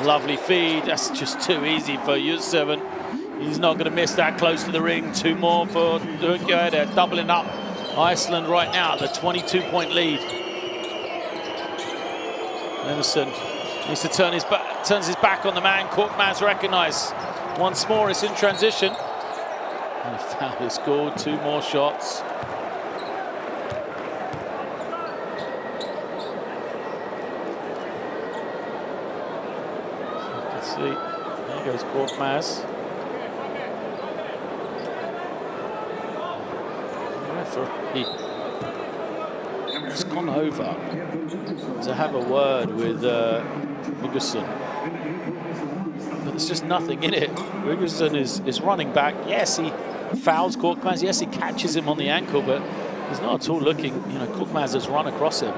B: Lovely feed. That's just too easy for Yus7. He's not going to miss that close to the ring. 2 more for Türkiye. They're doubling up Iceland right now, the 22-point lead. Linison Needs to turns his back on the man. Korkmaz recognised. Once more, it's in transition. And a foul is scored. 2 more shots. You can see, there goes Korkmaz. The referee has gone over to have a word with Vigusson. But there's just nothing in it. Vigusson is running back. Yes, he fouls Korkmaz. Yes, he catches him on the ankle, but he's not at all looking. You know, Korkmaz has run across him.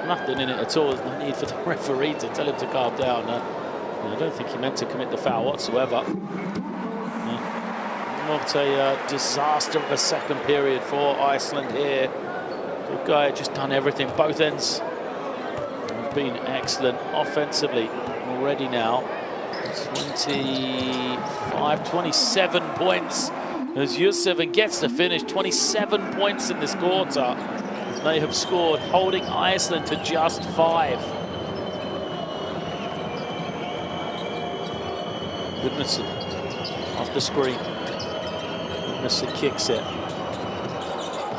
B: Nothing in it at all. There's no need for the referee to tell him to calm down. I don't think he meant to commit the foul whatsoever. Not a disaster of a second period for Iceland here. Good guy, just done everything. Both ends have been excellent offensively already now. 27 points as Yurtseven gets the finish. 27 points in this quarter. They have scored, holding Iceland to just 5. Gudmundsson off the screen. Gudmundsson kicks it.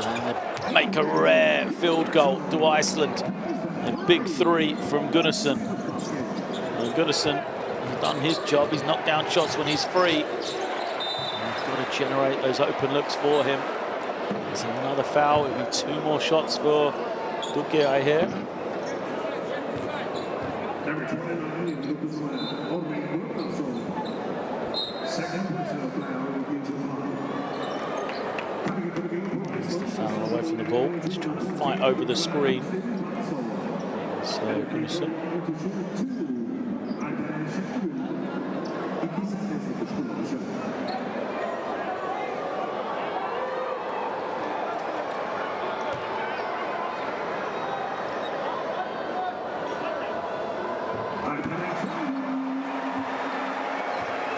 B: And they make a rare field goal to Iceland. A big 3 from Gunnarsson. And Gunnarsson has done his job. He's knocked down shots when he's free. He's got to generate those open looks for him. There's another foul. It'll be 2 more shots for Türkiye here. It's the foul away from the ball. He's trying to fight over the screen. So Gunnarsson.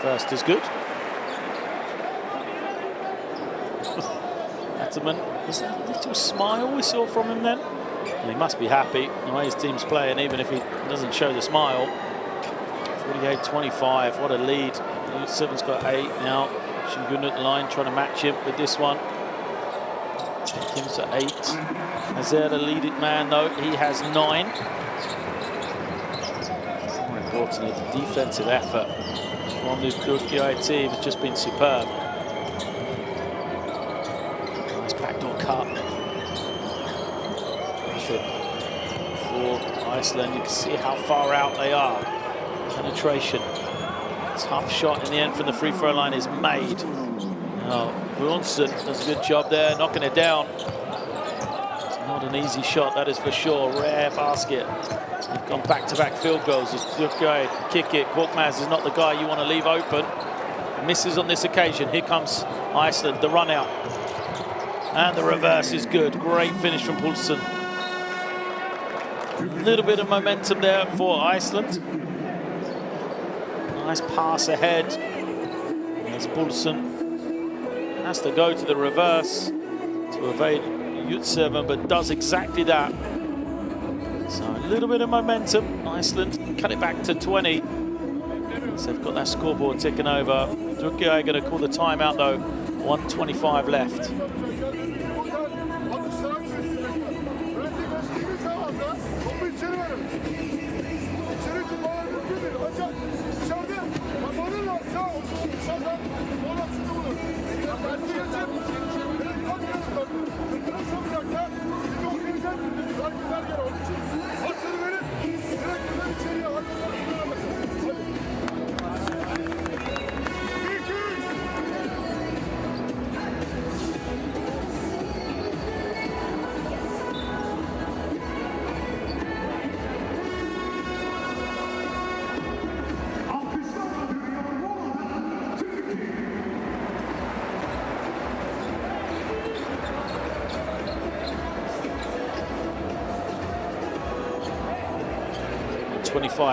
B: First is good. Atterman, is that a little smile we saw from him then? Well, he must be happy the way his team's playing, even if he doesn't show the smile. 48-25, what a lead. Yurtseven's got 8 now. Şengün at the line, trying to match him with this one. Take him to 8. Azer, the lead it man, though, he has 9. More importantly, the defensive effort from this Türkiye team has just been superb. Nice backdoor cut. For Iceland, you can see how far out they are. Penetration. Tough shot in the end from the free throw line is made. Now, Bjornsson does a good job there, knocking it down. It's not an easy shot, that is for sure. Rare basket. They've gone back-to-back field goals. As Türkiye kick it. Korkmaz is not the guy you want to leave open. Misses on this occasion. Here comes Iceland, the run out. And the reverse is good. Great finish from Poulsen. A little bit of momentum there for Iceland. Nice pass ahead. As Poulsen has to go to the reverse to evade Yurtseven, but does exactly that. So a little bit of momentum. Iceland cut it back to 20. So they've got that scoreboard ticking over. Türkiye going to call the timeout though. 1:25 left.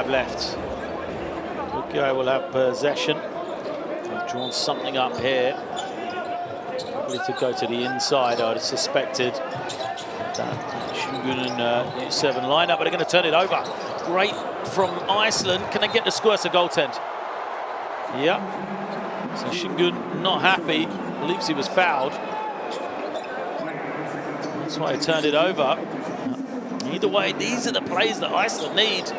B: Left. Türkiye will have possession. They've drawn something up here. Probably to go to the inside, I'd have suspected. That Şengün and Yurtseven line up, but they're going to turn it over.
A: great from Iceland. Can they get the score? It's a goaltend. Yep. So Şengün not happy. Believes he was fouled. That's why he turned it over. Either way, these are the plays that Iceland need.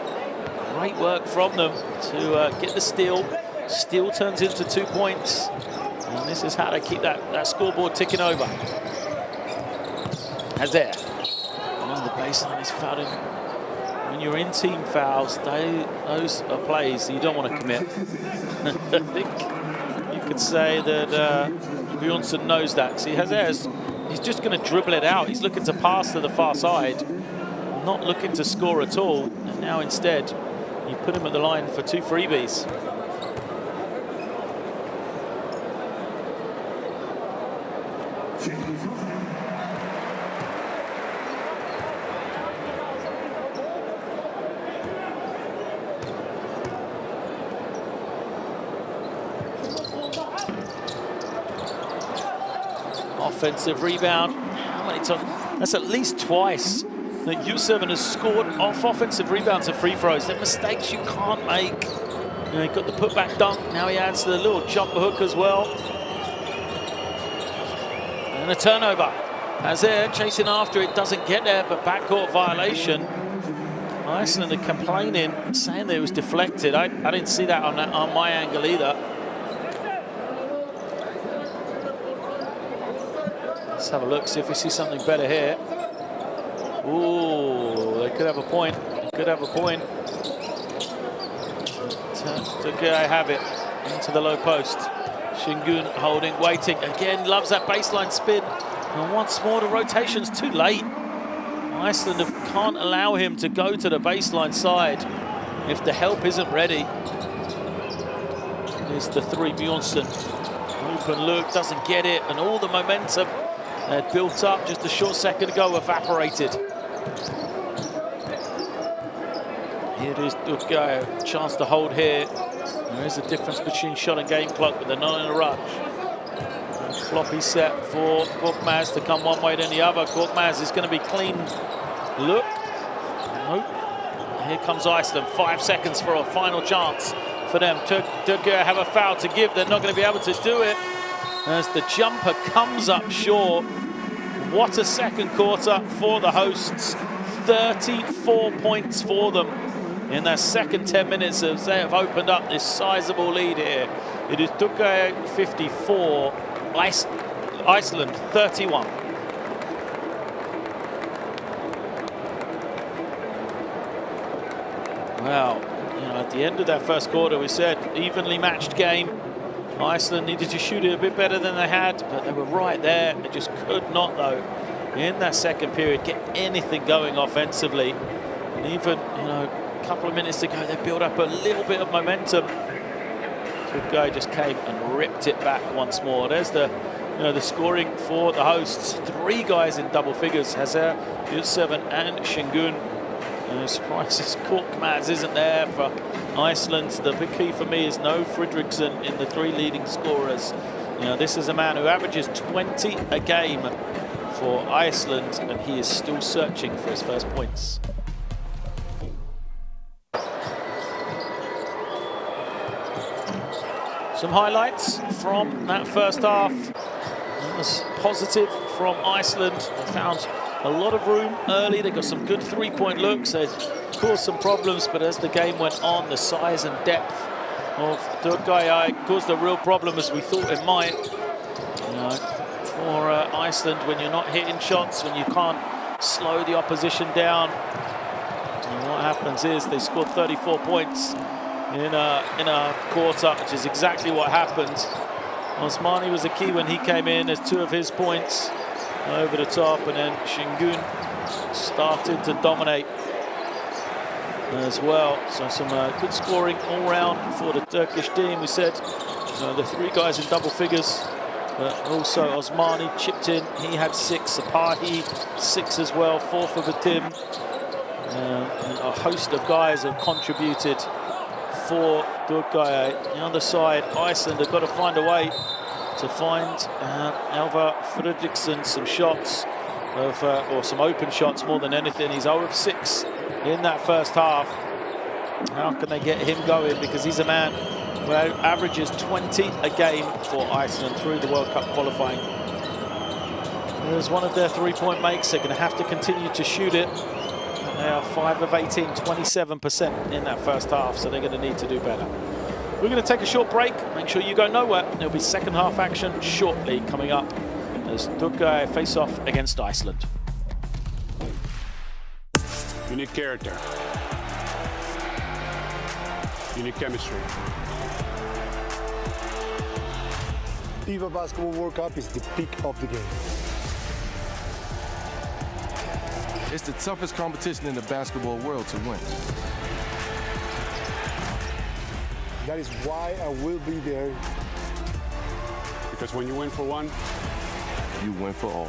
A: Great work from them to get the steal. Steal turns into 2 points. And this is how they keep that scoreboard ticking over. Hazard. On the baseline is fouling. When you're in team fouls, those are plays you don't want to commit. I think you could say that Bjornsson knows that. See, Hazard, he's just going to dribble it out. He's looking to pass to the far side, not looking to score at all. And now instead, you put him at the line for 2 freebies. Offensive rebound. How many times? That's at least twice that U7 has scored off offensive rebounds and free throws. They're mistakes you can't make. You know, he got the putback dunk. Now he adds the little jumper hook as well. And a turnover. Hazard chasing after it, doesn't get there, but backcourt violation. Iceland are complaining, saying that it was deflected. I didn't see that on my angle either. Let's have a look, see if we see something better here. Ooh, they could have a point. They could have a point. Türkiye have it into the low post. Şengün holding, waiting. Again, loves that baseline spin. And once more, the rotation's too late. Iceland can't allow him to go to the baseline side if the help isn't ready. Here's the 3, Bjornsson. Open look, doesn't get it, and all the momentum built up just a short second ago evaporated. Here it is, Türkiye, chance to hold here. There is a difference between shot and game clock, but they're not in a rush. Floppy set for Korkmaz to come one way then the other. Korkmaz is going to be clean. Look. Nope. Here comes Iceland. 5 seconds for a final chance for them. Türkiye have a foul to give. They're not going to be able to do it as the jumper comes up short. What a second quarter for the hosts. 34 points for them in their second 10 minutes as they have opened up this sizable lead here. It is Türkiye 54, Iceland 31. Well, you know, at the end of that first quarter, we said evenly matched game. Iceland needed to shoot it a bit better than they had, but they were right there. They just could not, though, in that second period, get anything going offensively. And even, you know, a couple of minutes ago, they built up a little bit of momentum. Türkiye just came and ripped it back once more. There's the, you know, the scoring for the hosts. 3 guys in double figures, Hazard, U7 and Şengün. Surprises, Korkmaz isn't there for Iceland. The big key for me is no Fredriksson in the 3 leading scorers. You know, this is a man who averages 20 a game for Iceland, and he is still searching for his first points. Some highlights from that first half. It was positive from Iceland. They found a lot of room early. They got some good 3-point looks. They caused some problems, but as the game went on, the size and depth of Türkiye caused a real problem, as we thought it might. You know, for Iceland, when you're not hitting shots, when you can't slow the opposition down, and what happens is they scored 34 points in a quarter, which is exactly what happened. Osmani was the key when he came in. There's 2 of his points over the top, and then Şengün started to dominate as well. So some good scoring all round for the Turkish team. We said the 3 guys in double figures, but also Osmani chipped in. He had 6, Sapahi 6 as well, 4 for the team. And a host of guys have contributed for Türkiye. On the other side, Iceland have got to find a way to find Elvar Fredriksson some shots, or some open shots more than anything. He's 0 of 6 in that first half.
B: How can they get him going? Because he's a man who averages 20 a game for Iceland through the World Cup qualifying. There's one of their three-point makes. They're going to have to continue to shoot it. And they are 5 of 18, 27% in that first half, so they're going to need to do better. We're going to take a short break. Make sure you go nowhere. There'll be second half action shortly coming up as Türkiye face off against Iceland.
D: You need character. You need chemistry.
E: FIBA Basketball World Cup is the peak of the game.
F: It's the toughest competition in the basketball world to win.
E: That is why I will be there.
D: Because when you win for one,
F: You win for all.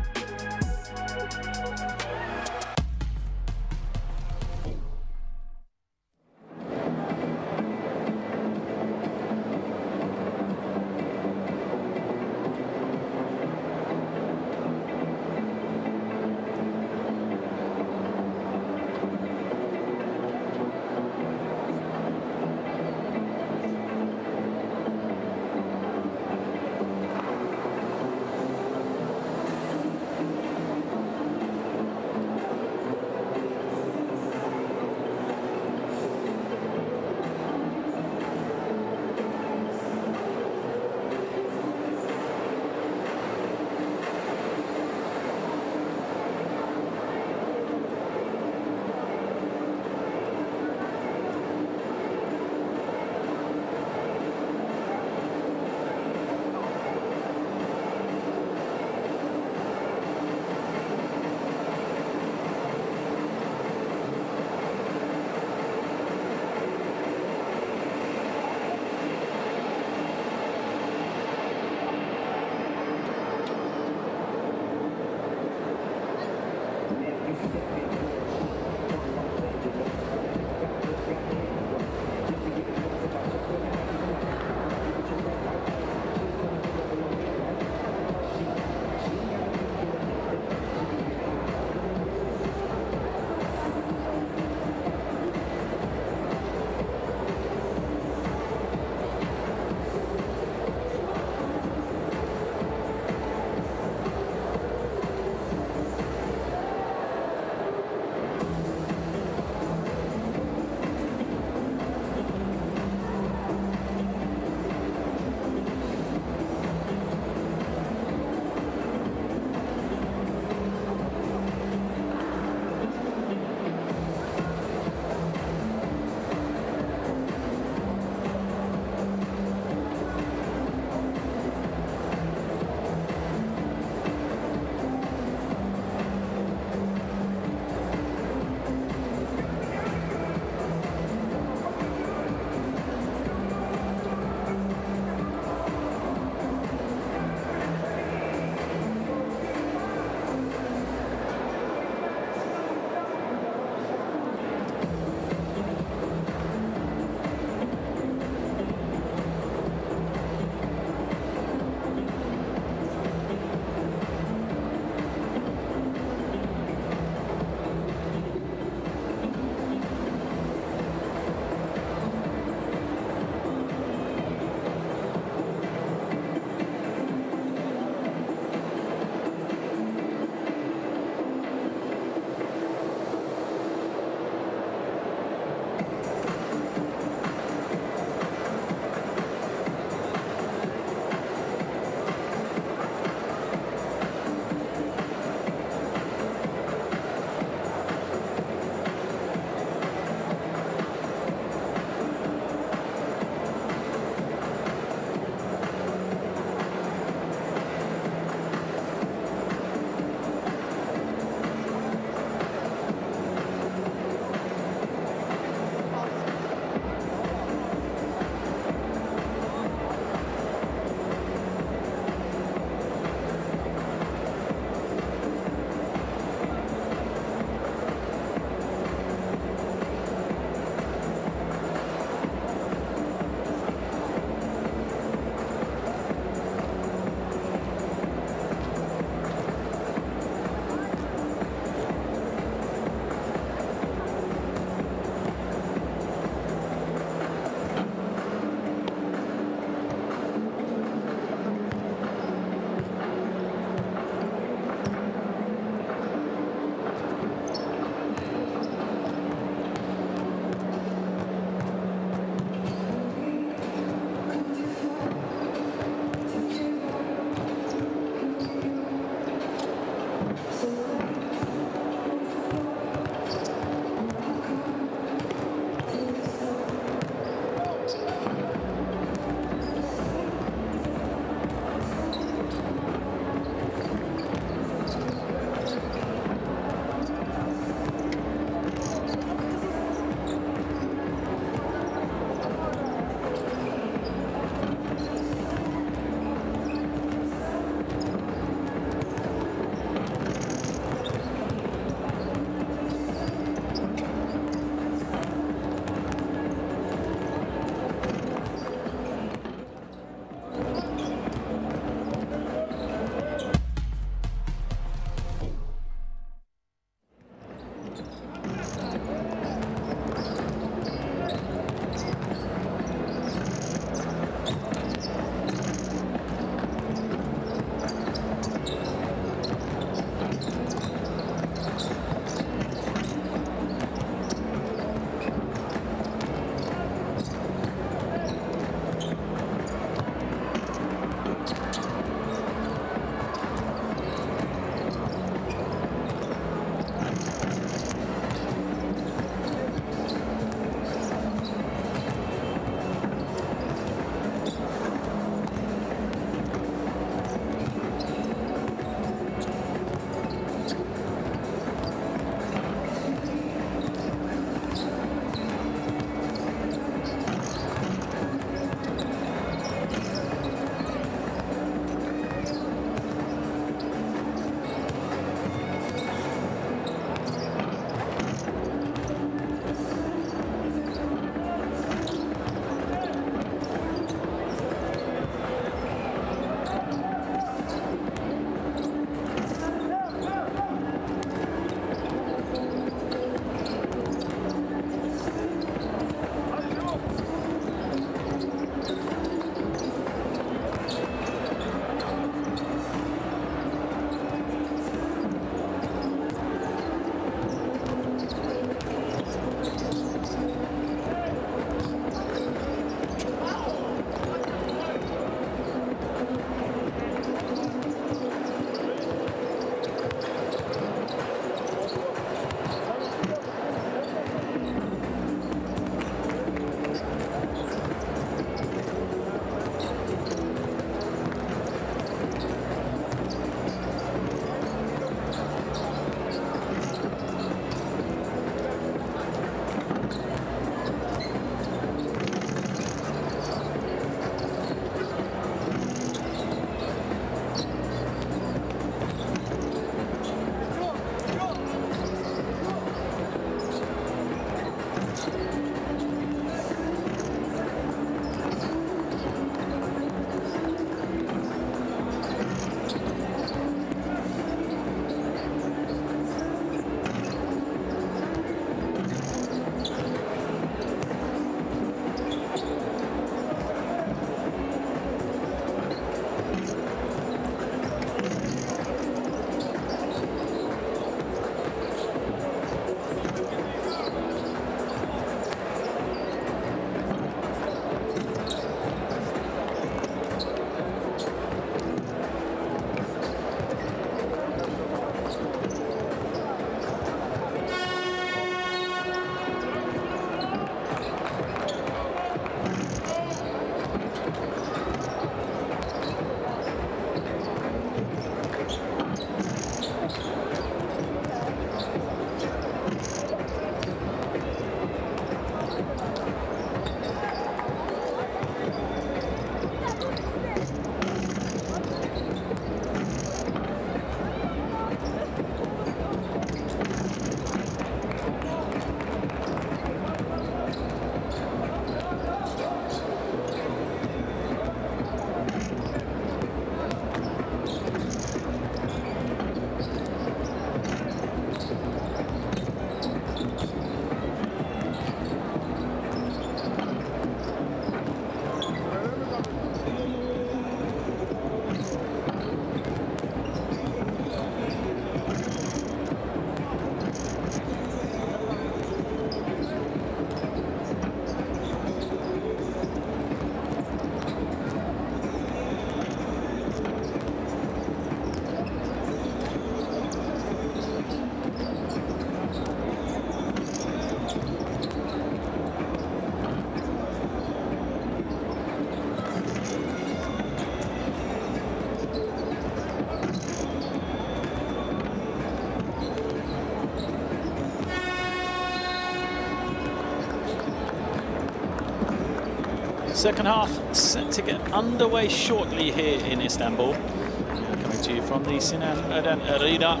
B: Second half set to get underway shortly here in Istanbul. Coming to you from the Sinan Erdem Arena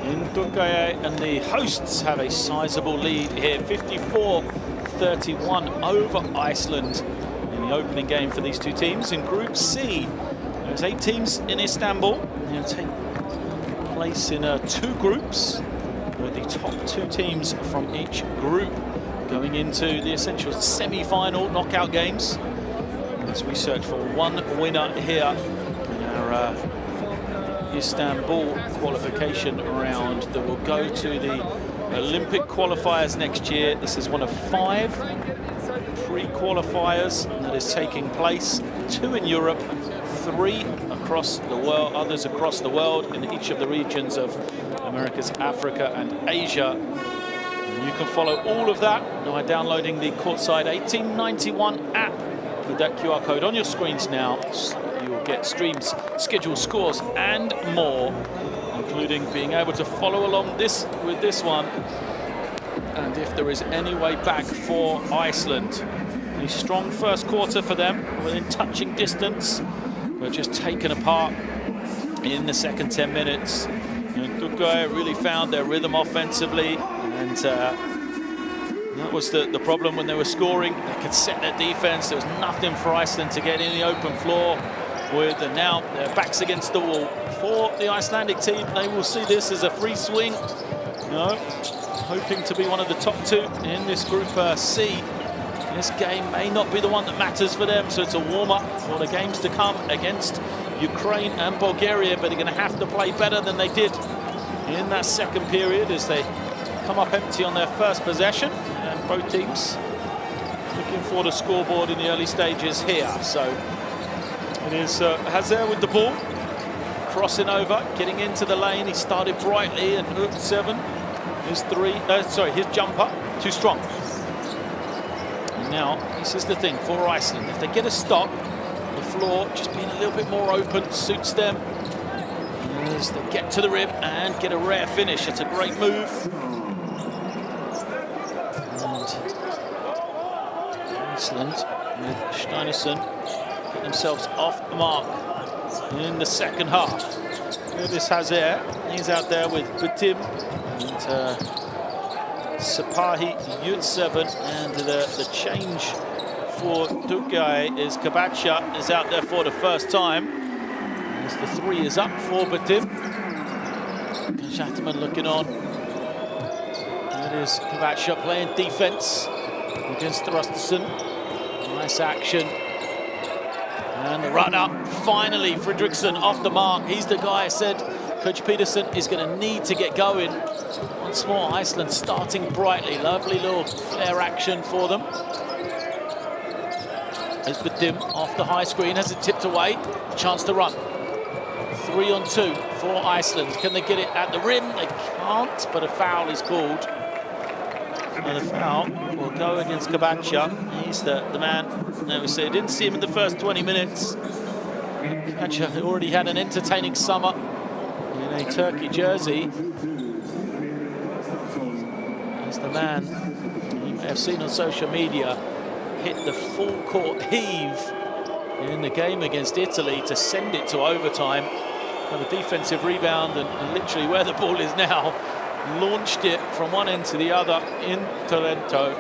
B: in Türkiye, and the hosts have a sizable lead here, 54-31 over Iceland in the opening game for these two teams. In Group C, there's 8 teams in Istanbul. They'll take place in 2 groups, with the top 2 teams from each group going into the essential semi-final knockout games, as we search for one winner here in our Istanbul qualification round that will go to the Olympic qualifiers next year. This is one of 5 pre-qualifiers that is taking place, 2 in Europe, 3 across the world, others across the world in each of the regions of Americas, Africa and Asia. And you can follow all of that by downloading the Courtside 1891 app with that QR code on your screens now. You'll get streams, schedule, scores and more, including being able to follow along with this one. And if there is any way back for Iceland, a strong first quarter for them, within touching distance, but just taken apart in the second 10 minutes. And Türkiye really found their rhythm offensively, and that was the problem when they were scoring. They could set their defense. There was nothing for Iceland to get in the open floor with, and now their backs against the wall. For the Icelandic team, they will see this as a free swing. Hoping to be one of the top 2 in this Group C. This game may not be the one that matters for them, so it's a warm-up for the games to come against Ukraine and Bulgaria, but they're going to have to play better than they did in that second period as they come up empty on their first possession, and both teams looking for the scoreboard in the early stages here. So it is Hazer with the ball, crossing over, getting into the lane. He started brightly, and 7, his jumper, too strong. And now, this is the thing for Iceland. If they get a stop, the floor just being a little bit more open suits them as they get to the rim and get a rare finish. It's a great move. And Iceland with Steinarsson put themselves off the mark in the second half. This Hazer, he's out there with Betim and Sapahi Yurtseven, and the change for Türkiye is Kabacha is out there for the first time. As the 3 is up for Betim. Shatterman looking on. It is Kabacha playing defense against Thrusterson. Nice action. And the run up, finally, Fredriksson off the mark. He's the guy I said Coach Peterson is going to need to get going. Once more, Iceland starting brightly. Lovely little flare action for them. As Betim off the high screen, has it tipped away. Chance to run. 3 on 2 for Iceland. Can they get it at the rim? They can't, but a foul is called. And the foul will go against Kabacha. He's the man. Now we say, didn't see him in the first 20 minutes. Kabacha already had an entertaining summer in a Turkey jersey. He's the man you may have seen on social media hit the full court heave in the game against Italy to send it to overtime. Got a defensive rebound and literally where the ball is now, launched it from one end to the other in Trento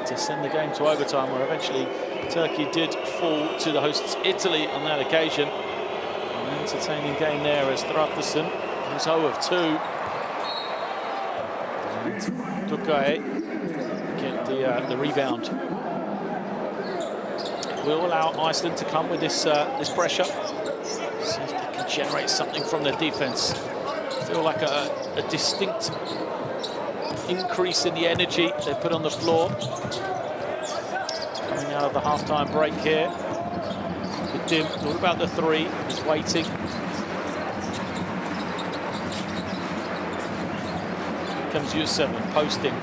B: to send the game to overtime, where eventually Turkey did fall to the hosts Italy on that occasion. An entertaining game there as Thrusterson is 0 of 2. And Türkiye get the rebound. It will allow Iceland to come with this pressure. See if they can generate something from their defense. Feel like a distinct increase in the energy they put on the floor. Coming out of the halftime break here. Betim, what about the 3? He's waiting. Here comes Yurtseven, posting.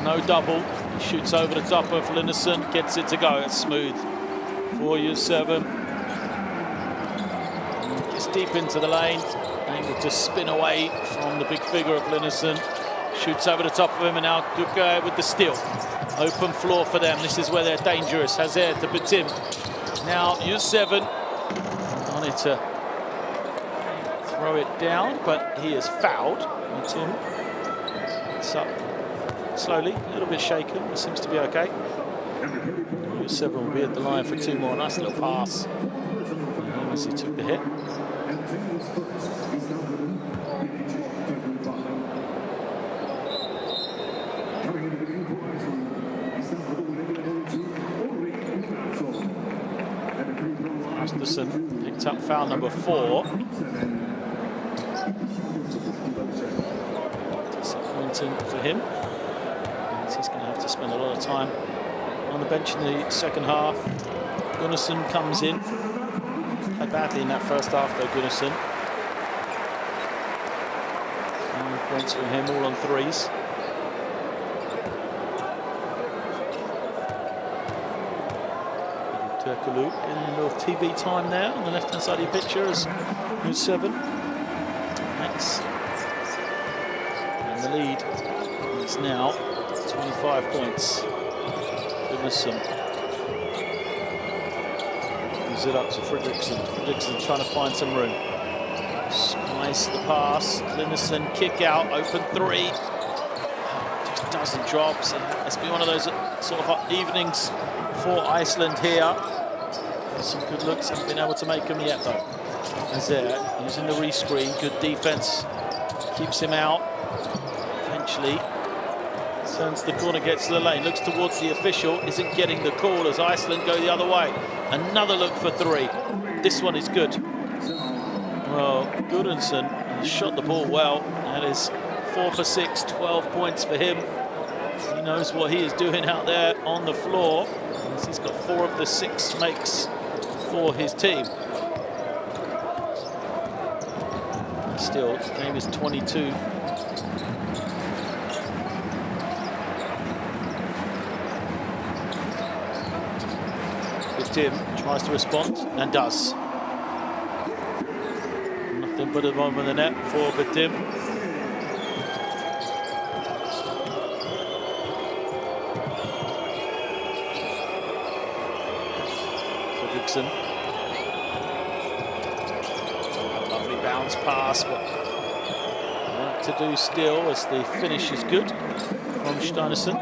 B: No double. He shoots over the top of Linnason, gets it to go. It's smooth for Yurtseven. Gets deep into the lane. Able to spin away from the big figure of Linnason. Shoots over the top of him, and now Türkiye with the steal. Open floor for them. This is where they're dangerous. Hazer to Batim. Now, U7 wanted to throw it down, but he is fouled. Batim. It's up slowly, a little bit shaken. It seems to be okay. U7 will be at the line for 2 more. Nice little pass. As he took the hit. Anderson picked up foul number 4. Disappointing for him. And he's going to have to spend a lot of time on the bench in the second half. Gunnarsson comes in. Played badly in that first half though, Gunnarsson. 5 points from him, all on 3s. Turkaloo getting a little TV time there on the left-hand side of your picture as U7. Next. And the lead is now 25 points. Gunnarsson. Gives it up to Fredriksson. Fredriksson trying to find some room. Nice the pass. Gunnarsson kick out, open 3. Just doesn't drop. So it's been one of those sort of evenings for Iceland here. Some good looks, haven't been able to make them yet though. Hazer using the rescreen, good defense, keeps him out. Eventually turns the corner, gets to the lane, looks towards the official, isn't getting the call as Iceland go the other way. Another look for 3. This one is good. Well, Gudmundsson has shot the ball well. That is 4 for 6, 12 points for him. He knows what he is doing out there on the floor. He's got 4 of the 6 makes for his team. Still, the game is 22. Tim tries to respond and does. Nothing but a bottom of the net for Batim. Fredriksson. Lovely bounce pass, but work to do still as the finish is good from Steinarsson.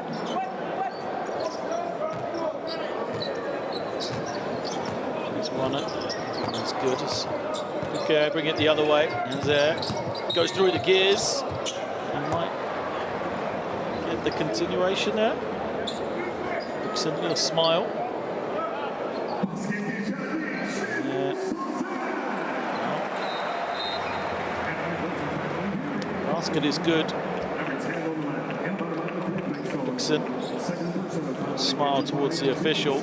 B: He's won it. That's good. Okay, bring it the other way. And there goes through the gears. And might get the continuation there. Looks a little smile. Basket is good. Dixon. Smile towards the official.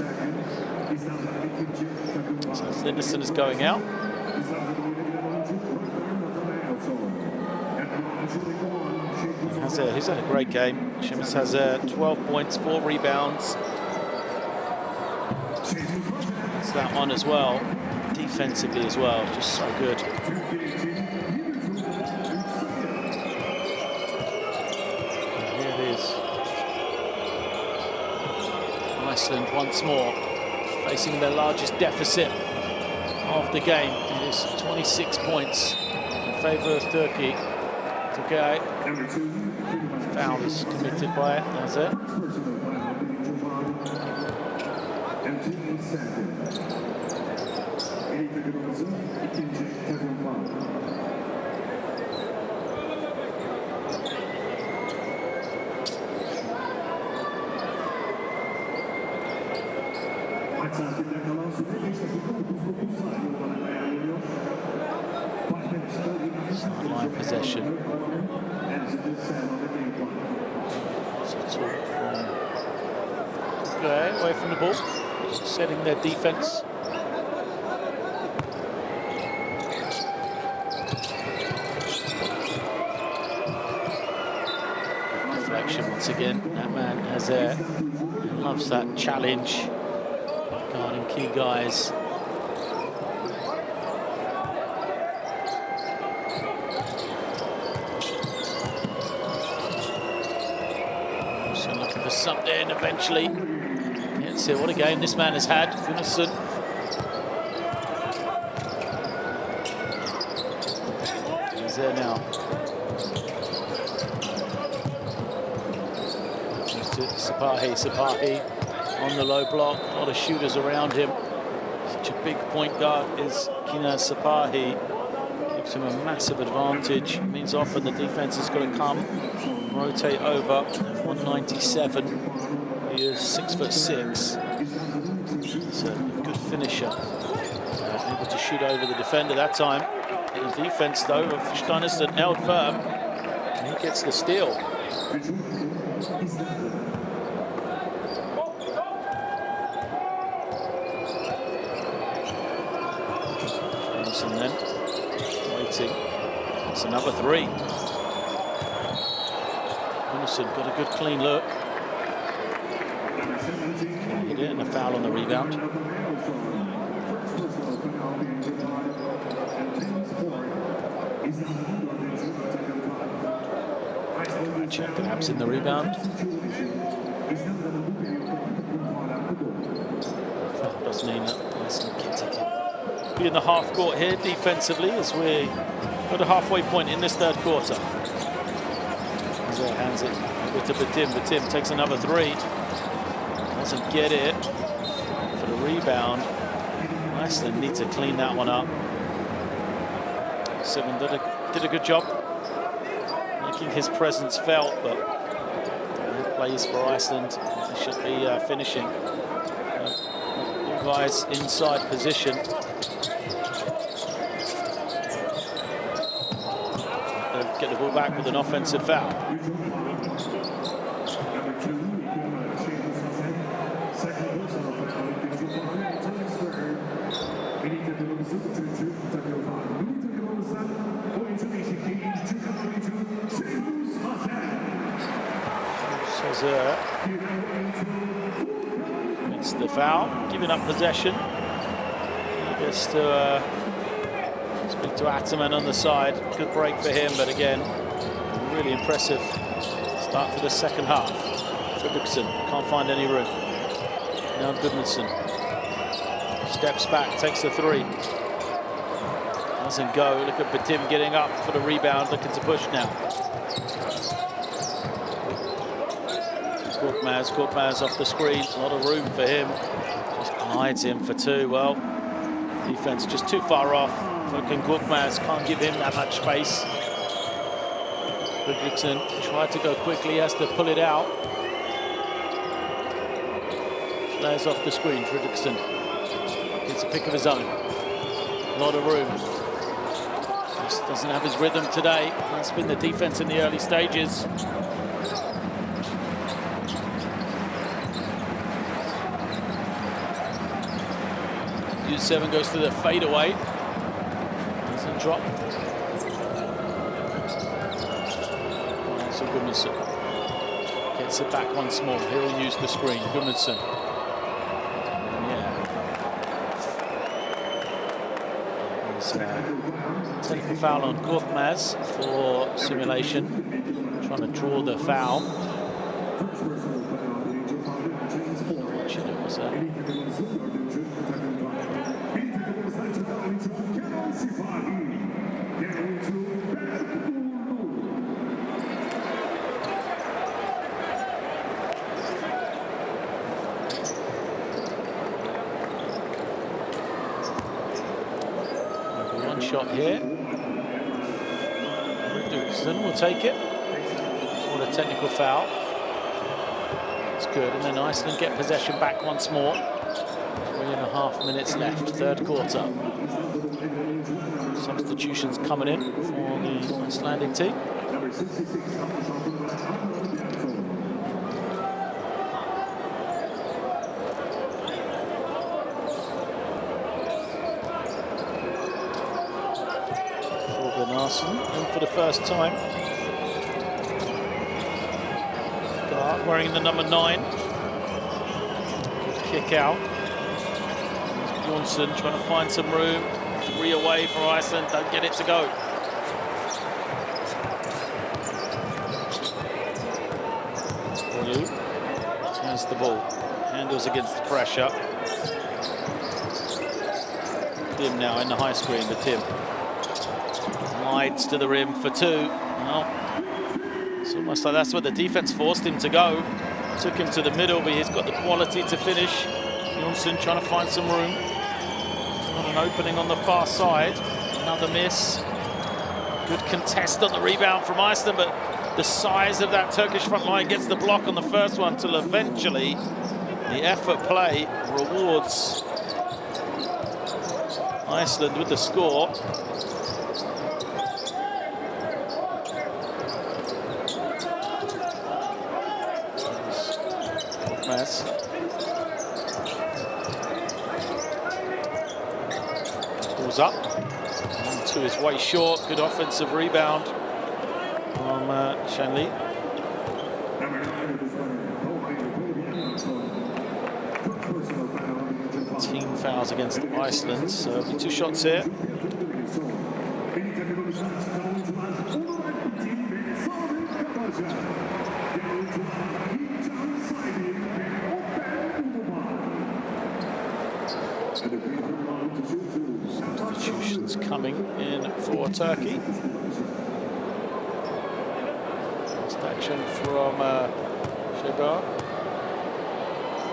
B: So Linderson is going out. Hazer, he's had a great game. Seamus Hazer, 12 points, 4 rebounds. It's that one as well. Defensively as well, just so good. Iceland once more facing their largest deficit of the game. It is 26 points in favour of Turkey. Turkey. Foul is committed by Hazer. Sideline possession. Okay, away from the ball, just setting their defense. Deflection once again. That man Hazer loves that challenge. Guarding key guys.
A: something eventually. Let's see what a game this man has had. Gunnarsson. He's there now. Sapahi on the low block. A lot of shooters around him. Such a big point guard is Kina Sapahi. Gives him a massive advantage. It means often the defense has got to come, rotate over. 197. He is 6'6". He's a good finisher. Able to shoot over the defender that time. The defense, though, of Steinarsson held firm. And he gets the steal. And then waiting. It's another three. Gunnarsson got a good clean look. He did, and a foul on the rebound. Check grabs in the rebound. Foul does mean that Iceland can take it. Be in the half court here defensively as we got a halfway point in this third quarter. Zé hands it over to Batim. Batim takes another three. Doesn't get it for the rebound. Iceland need to clean that one up. Seven did a good job making his presence felt, but he plays for Iceland. He should be finishing. All guys inside position. Get the ball back with an offensive foul. It's the foul, giving up possession. He gets to speak to Ataman on the side. Good break for him, but again, really impressive start for the second half. Fredriksson can't find any room. Now Gudmundsson steps back, takes the three. Doesn't go. Look at Batim getting up for the rebound, looking to push now. Korkmaz off the screen, a lot of room for him. Just glides in for two. Well, defense just too far off. Fucking Korkmaz can't give him that much space. Fredriksson tried to go quickly, has to pull it out. Flares off the screen, Fredriksson gets a pick of his own. A lot of room. Just doesn't have his rhythm today. That's been the defense in the early stages. Seven goes to the fadeaway. Doesn't drop. So Gudmundsson gets it back once more. He'll use the screen. Gudmundsson. Yeah. There's a technical foul on Korkmaz for simulation. Trying to draw the foul. Watching it was one shot here. Fredriksson will take it for the technical foul. It's good, and then Iceland get possession back once more. 3.5 minutes left, third quarter. Substitutions coming in for the Icelandic team. Larson in for the first time. Guard wearing the number 9. Good kick out. Johnson trying to find some room. 3 away for Iceland, don't get it to go.
B: has the ball. Handles against the pressure. Tim now in the high screen to Tim. Slides to the rim for two. Well, it's almost like that's where the defense forced him to go. Took him to the middle, but he's got the quality to finish. Jonsson trying to find some room. Got an opening on the far side. Another miss. Good contest on the rebound from Iceland, but the size of that Turkish front line gets the block on the first one till eventually the effort play rewards Iceland with the score. Pulls up. To his way short. Good offensive rebound from Shanli. Team fouls against Iceland, so it'll be 2 shots here. Substitutions coming in for Turkey. First action from Shebar.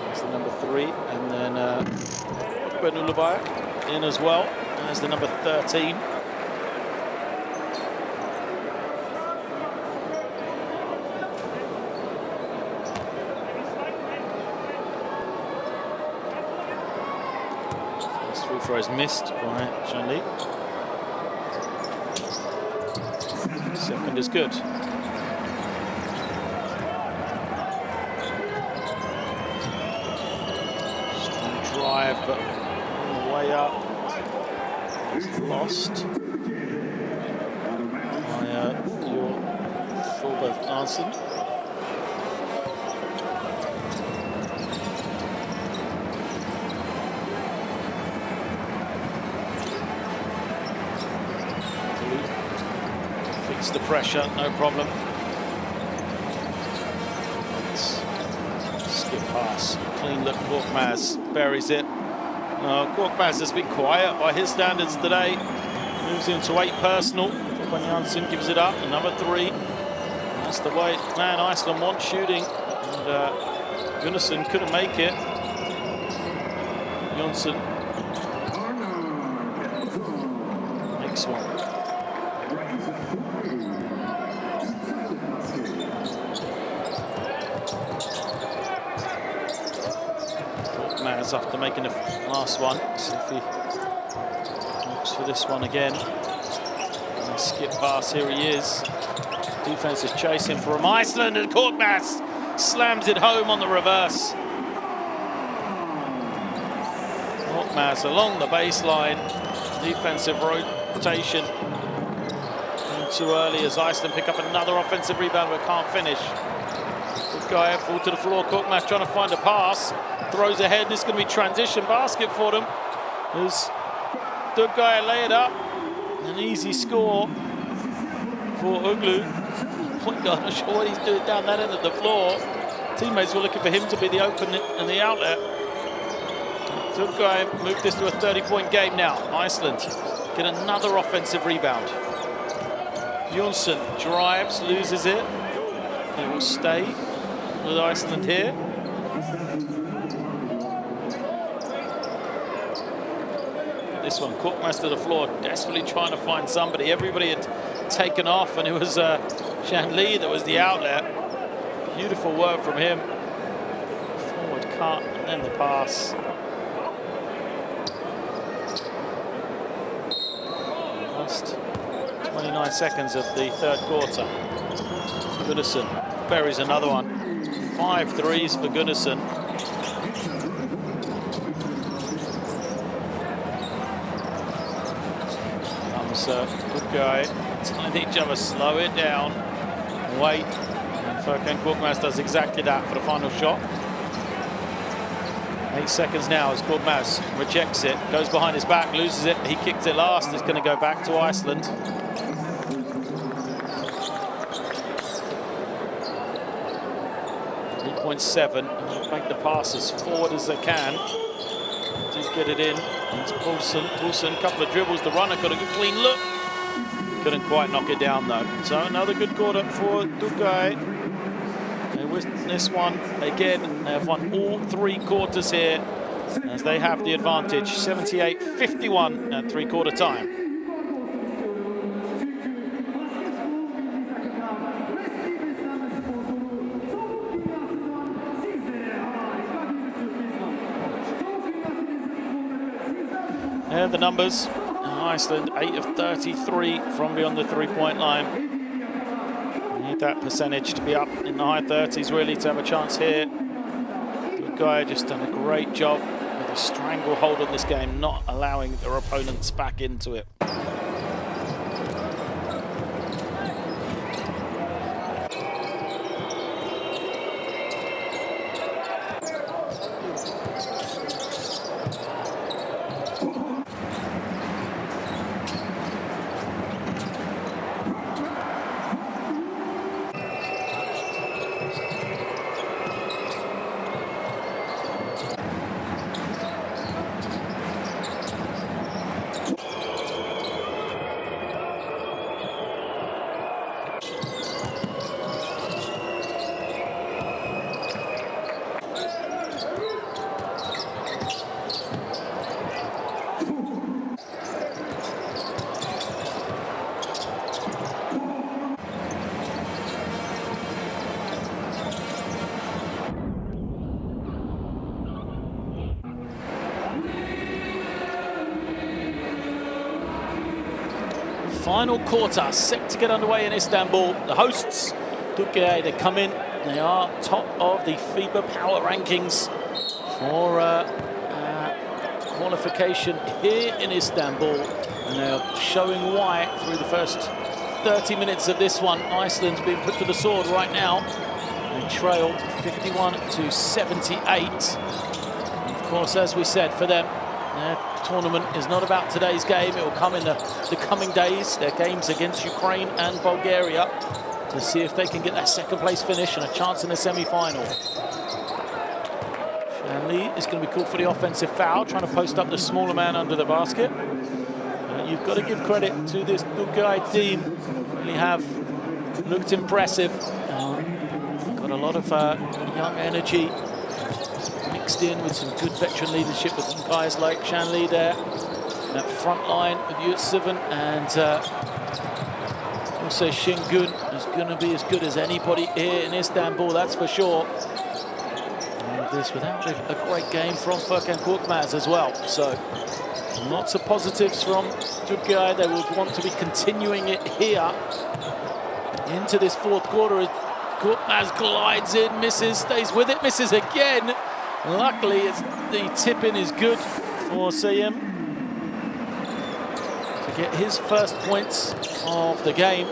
B: That's the number 3, and then Benulubaya in as well. There's the number 13. First free throw is missed by Shanli. Second is good. Drive, but on the way up, it's lost by your Thorberg Arnson. Fix the pressure, no problem. Skip pass, clean look, Korkmaz buries it. Korkmaz has been quiet by his standards today. Moves into 8 personal. When Janssen gives it up, another 3. That's the way man Iceland wants shooting. And Gunnarsson couldn't make it. Jonsson makes one. Korkmaz after making the last one. See if he looks for this one again. Skip pass, here he is. Defense is chasing from Iceland, and Korkmaz slams it home on the reverse. Korkmaz along the baseline. Defensive rotation. Too early as Iceland pick up another offensive rebound but can't finish. Good guy, fall to the floor. Korkmaz trying to find a pass. Throws ahead. This is going to be transition basket for them. As good guy lay it up. An easy score for Uglu. Point guard, not sure what he's doing down that end of the floor. Teammates were looking for him to be the open and the outlet. Good guy moved this to a 30-point game now. Iceland get another offensive rebound. Jonsson drives, loses it. It will stay with Iceland here. This one, Korkmaz to the floor, desperately trying to find somebody. Everybody had taken off, and it was Shanli that was the outlet. Beautiful work from him. Forward cut, and then the pass. Last 29 seconds of the third quarter. Gunnarsson buries another one. 5 threes for Gunnarsson. Good guy, telling each other, slow it down, wait, and Furkan Korkmaz does exactly that for the final shot. 8 seconds now as Korkmaz rejects it, goes behind his back, loses it, he kicked it last, it's going to go back to Iceland. 3.7. Make the passes forward as they can. Just get it in. It's Poulsen. Poulsen, couple of dribbles. The runner got a good clean look. Couldn't quite knock it down though. So another good quarter for Türkiye. They win this one again. They have won all 3 quarters here as they have the advantage. 78-51 at 3/4 time. There are the numbers. Iceland 8 of 33 from beyond the 3-point line. Need that percentage to be up in the high 30s really to have a chance here. The guy just done a great job with a stranglehold on this game, not allowing their opponents back into it. Final quarter set to get underway in Istanbul. The hosts, Türkiye, they come in. They are top of the FIBA power rankings for qualification here in Istanbul. And they are showing why through the first 30 minutes of this one. Iceland's being put to the sword right now. They trailed 51-78. Of course, as we said, for them, their tournament is not about today's game. It will come in the coming days. Their games against Ukraine and Bulgaria to see if they can get that second place finish and a chance in the semi-final. Shanley is going to be called for the offensive foul, trying to post up the smaller man under the basket. You've got to give credit to this Türkiye team. Really have looked impressive. Got a lot of young energy mixed in with some good veteran leadership with some guys like Shanley there. That front line with Yurtseven and also Şengün is going to be as good as anybody here in Istanbul, that's for sure. And this without a great game from Furkan Korkmaz as well. So lots of positives from Türkiye. They will want to be continuing it here into this 4th quarter. Korkmaz glides in, misses, stays with it, misses again. Luckily, the tip-in is good for Sayem to get his first points of the game.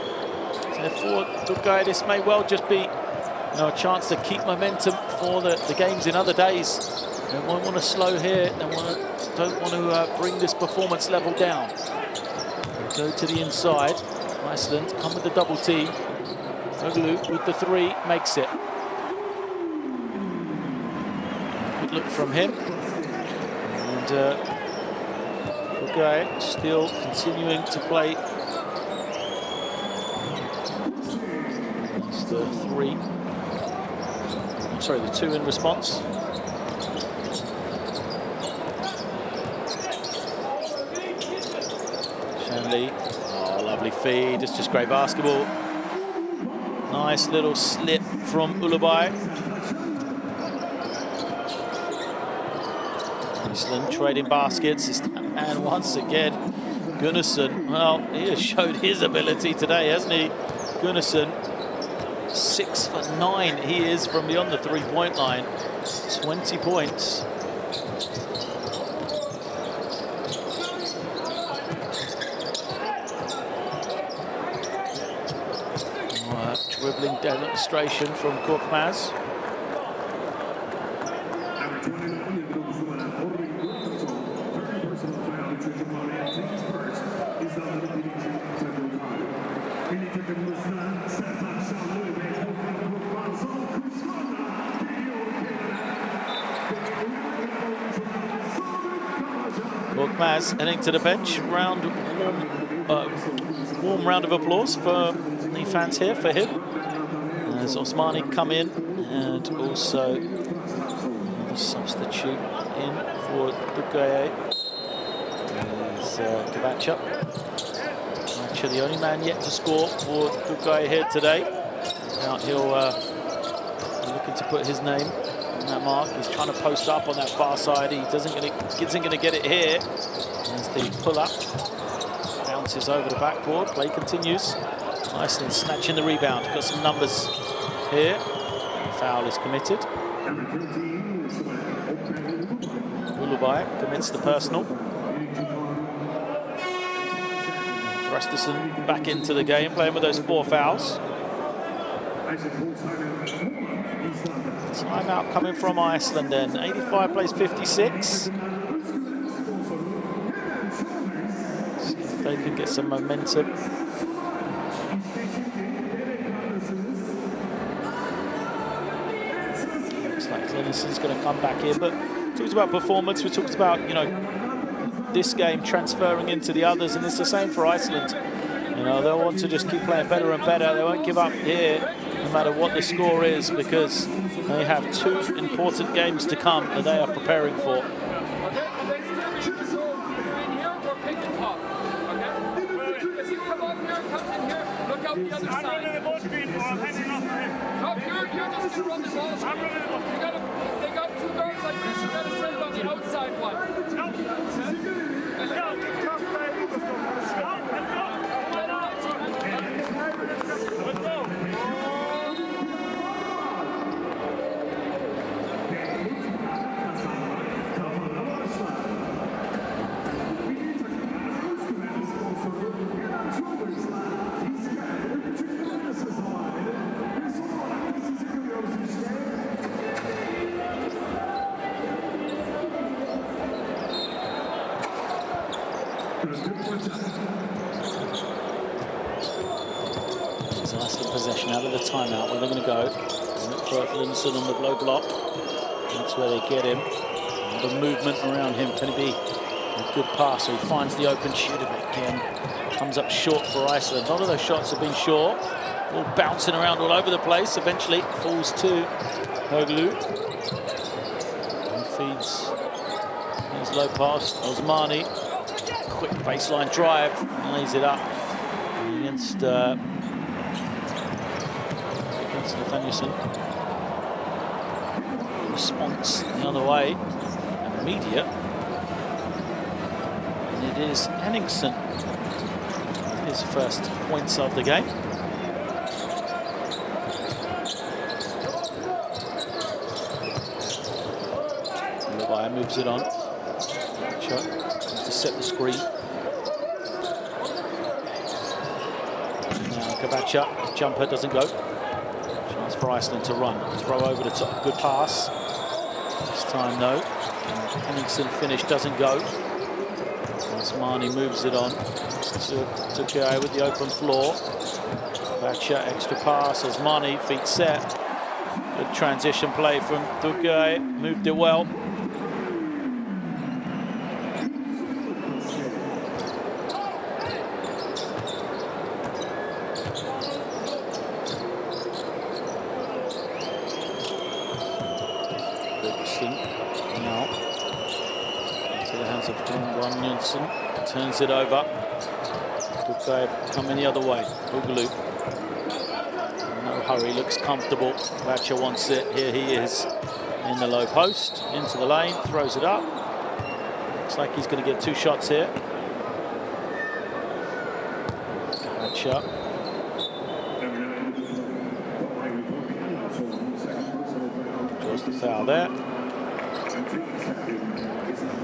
B: So for Türkiye, this may well just be a chance to keep momentum for the games in other days. They won't want to slow here. They don't want to bring this performance level down. Go to the inside. Iceland come with the double team. Oglu with the 3 makes it. Good look from him. And Türkiye still continuing to play. That's the 3. I'm sorry, the 2 in response. Shanley. Oh, lovely feed. It's just great basketball. Nice little slip from Ulubay. Iceland trading baskets. It's that man once again. Gunnarsson, well, he has showed his ability today, hasn't he? Gunnarsson, 6 for 9 he is from beyond the 3-point line. 20 points. Dribbling demonstration from Korkmaz. Korkmaz heading to the bench. Warm round of applause for the fans here for him. As Osmani come in, and also the substitute in for Türkiye is Kavacha. Actually, the only man yet to score for Türkiye here today. Now he'll be looking to put his name on that mark. He's trying to post up on that far side. He isn't going to get it here. As the pull up bounces over the backboard. Play continues. Iceland snatching the rebound. Got some numbers here. Foul is committed. Ulubai commits the personal. Thrusterson back into the game, playing with those 4 fouls. Timeout coming from Iceland then. 85 plays 56. See if they can get some momentum. Looks like Clennison's going to come back in, but talked about performance. We talked about, you know, this game transferring into the others, and it's the same for Iceland. You know, they'll want to just keep playing better and better. They won't give up here, no matter what the score is, because they have 2 important games to come that they are preparing for.
C: They got 2 guards like this. You gotta send it on the outside one.
B: It's Iceland possession out of the timeout. Where they're going to go. Linson on the blow block. That's where they get him. The movement around him. Can it be a good pass? So he finds the open shooter again. Comes up short for Iceland. None of those shots have been short. All bouncing around all over the place. Eventually falls to Hoglu. And feeds his low pass. Osmani. Quick baseline drive. Lays it up against Nathanielson. Response the other way. Immediate. And it is Henningsen. His first points of the game. Ulubai moves it on. Shot to set the screen. Now Kavacha, jumper doesn't go. Chance for Iceland to run. Throw over the top. Good pass. This time no. Henningsen finish doesn't go. Osmani moves it on. Türkiye with the open floor. Kavacha, extra pass. Osmani, feet set. Good transition play from Türkiye. Moved it well. Now into the hands of Nielsen. Turns it over. Türkiye coming the other way. Hoglu. No hurry, looks comfortable. Kavacha wants it. Here he is in the low post. Into the lane, throws it up. Looks like he's going to get 2 shots here. Kavacha. Draws the foul there.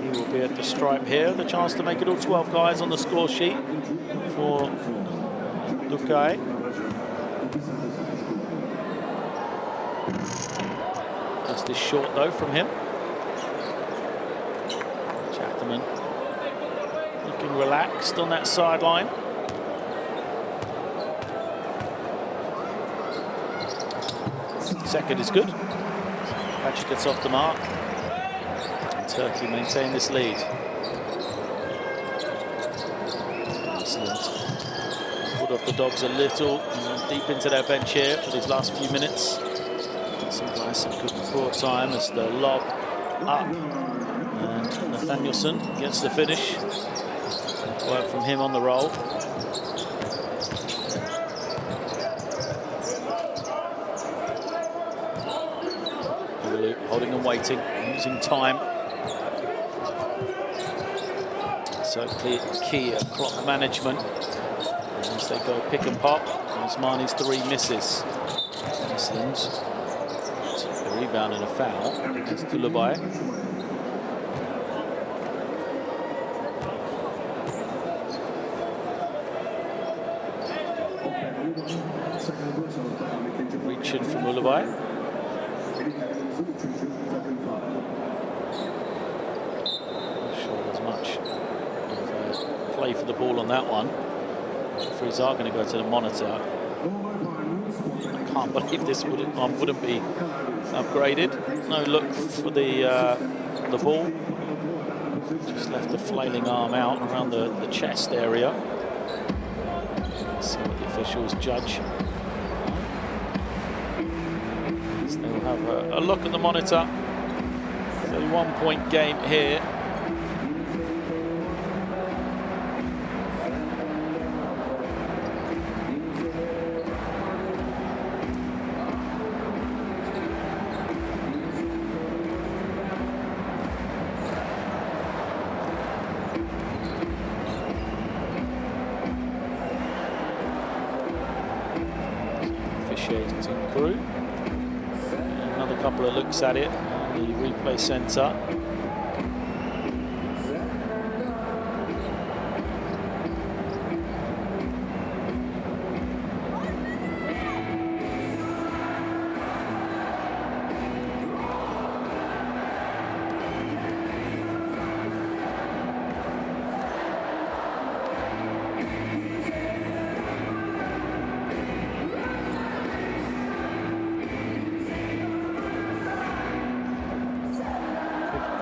B: He will be at the stripe here. The chance to make it all 12 guys on the score sheet for Türkiye. Just is short though from him. Chatterman looking relaxed on that sideline. Second is good. Kavacha gets off the mark. And Turkey maintain this lead. Iceland put off the Dogs a little, deep into their bench here for these last few minutes. Some guys, some good broad time as the lob up. And Nathanielson gets the finish. Work from him on the roll. Holding and waiting, using time. So key at clock management. As they go pick and pop, as Marnie's 3 misses. Iceland, a rebound and a foul against Ulubai. Reaching from Ulubai. Not sure there's much of play for the ball on that one. Referees are going to go to the monitor. I can't believe this wouldn't be upgraded. No look for the ball. Just left the flailing arm out around the chest area. See what the officials judge. So they'll have a look at the monitor. 31-point game here. Crew. Another couple of looks at it on the replay centre.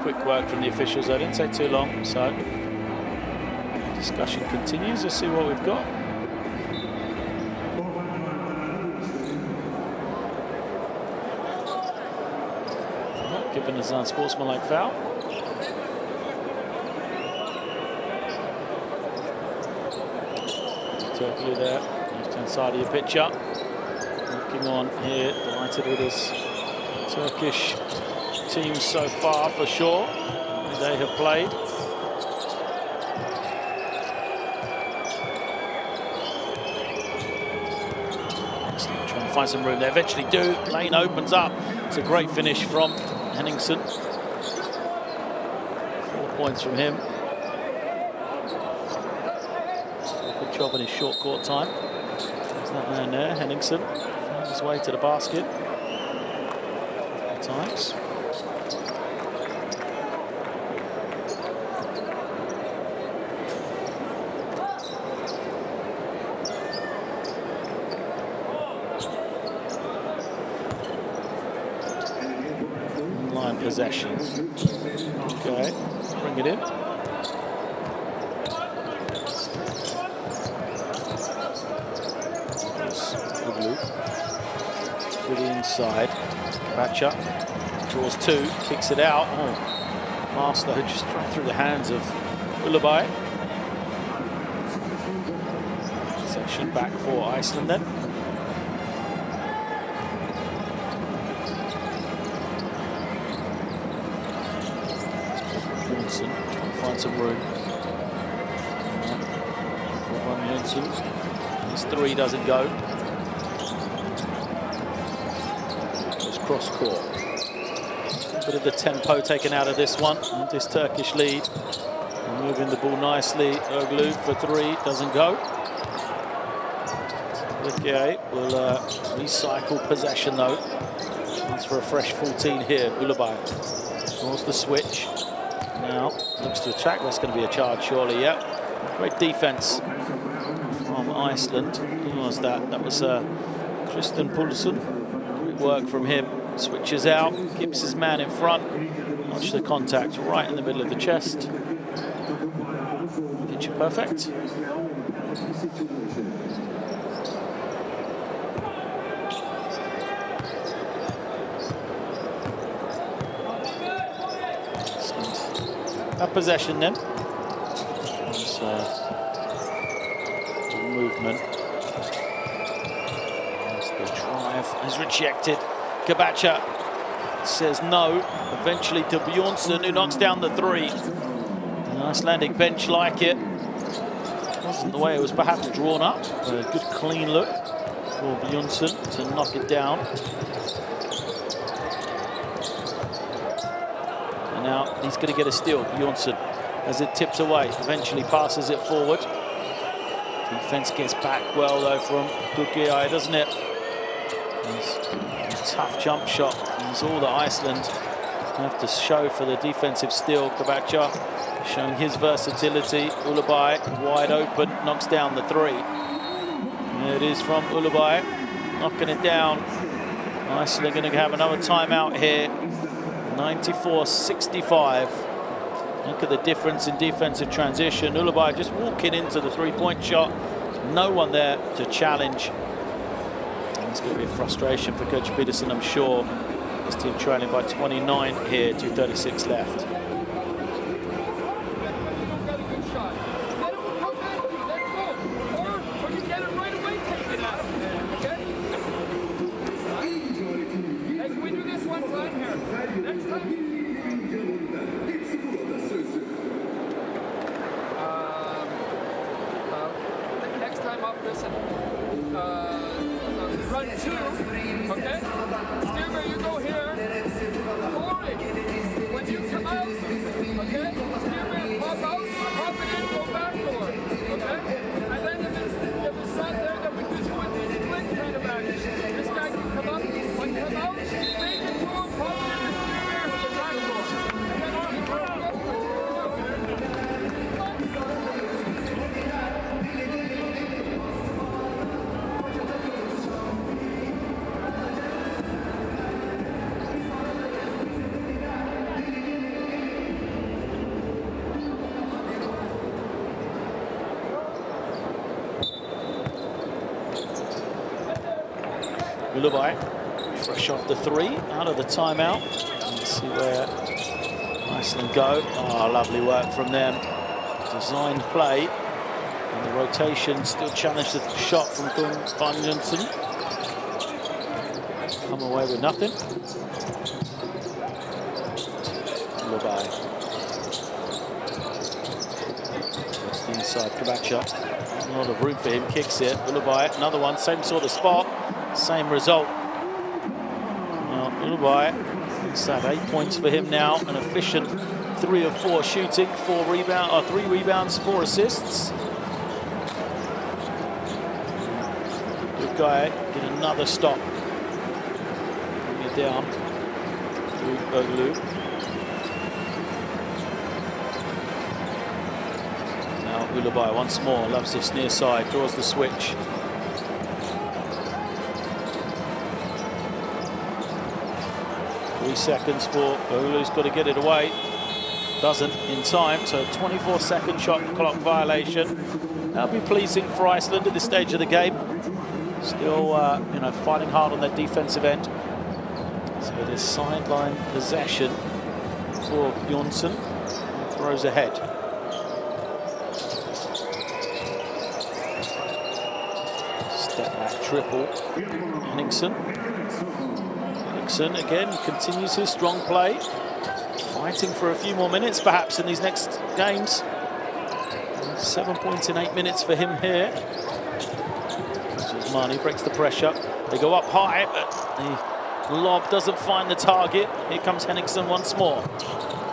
B: Quick work from the officials. I didn't take too long, so discussion continues. Let's see what we've got. Not given as an unsportsmanlike foul. Turkey there, left-hand side of your picture. Looking on here, delighted with his Turkish team so far, for sure. They have played. Trying to find some room. They eventually do. Lane opens up. It's a great finish from Henningsen. 4 points from him. Good job in his short court time. There's that man there, Henningsen. Finds his way to the basket. Times. Line possession. Okay, bring it in. To the inside. Batcher draws 2, kicks it out. Oh, Master just thrown through the hands of Ulubai. Section back for Iceland then. Johnson trying to find some room. Johnson. His 3 doesn't go. Cross court. Bit of the tempo taken out of this one, and this Turkish lead. And moving the ball nicely. Erglu for 3, doesn't go. Türkiye will recycle possession though. Chance for a fresh 14 here. Ulubai draws the switch. Now looks to attack. That's going to be a charge, surely. Yep. Great defense from Iceland. Who was that? That was Kristen Poulsen. Great work from him. Switches out, keeps his man in front. Watch the contact right in the middle of the chest. Picture perfect. A possession then. Movement. The drive is rejected. Kabacha says no. Eventually to Bjornsson, who knocks down the three. The Icelandic bench like it. Wasn't the way it was perhaps drawn up. A good clean look for Bjornsson to knock it down. And now he's going to get a steal. Bjornsson, as it tips away, eventually passes it forward. Defense gets back well though from Türkiye, doesn't it? It's a tough jump shot. It's all that Iceland have to show for the defensive steal. Kabacha showing his versatility. Ulubai wide open, knocks down the three. There it is from Ulubai, knocking it down. Iceland going to have another timeout here. 94-65. Look at the difference in defensive transition. Ulubai just walking into the three-point shot. No one there to challenge. And it's going to be a frustration for Coach Peterson, I'm sure. His team trailing by 29 here, 2:36 left.
C: Run two, okay? Steerman, you go here. Forward. When you come out, okay? Steerman, pop out, pop it in, go back forward, okay? And then if it's not there, then we do with the split kind of action. This guy can come up, when he come out, take it to him, pop it in the Steerman with the back forward. And then on the ground.
B: Ulubai, fresh off the three, out of the timeout. Let's see where Iceland go. Oh, lovely work from them. Designed play. And the rotation still challenged the shot from Bjornsson. Come away with nothing. Ulubai. It's the inside, Kabacha. A lot of room for him, kicks it. Ulubai, another one, same sort of spot. Same result. Now, Ulubai, it's at 8 points for him now. An efficient 3 of 4 shooting, 3 rebounds, 4 assists. Good guy, get another stop. Bring it down. Berglou. Now Ulubai once more, loves this near side, draws the switch. 3 seconds for Berglou's got to get it away. Doesn't in time, so 24-second shot clock violation. That'll be pleasing for Iceland at this stage of the game. Still, fighting hard on their defensive end. So it is sideline possession for Bjornsson. Throws ahead. Step back triple. Henningsen. Again continues his strong play, fighting for a few more minutes perhaps in these next games. 7 points in 8 minutes for him here. Mani breaks the pressure. They go up high, but the lob doesn't find the target. Here comes Henningsen once more.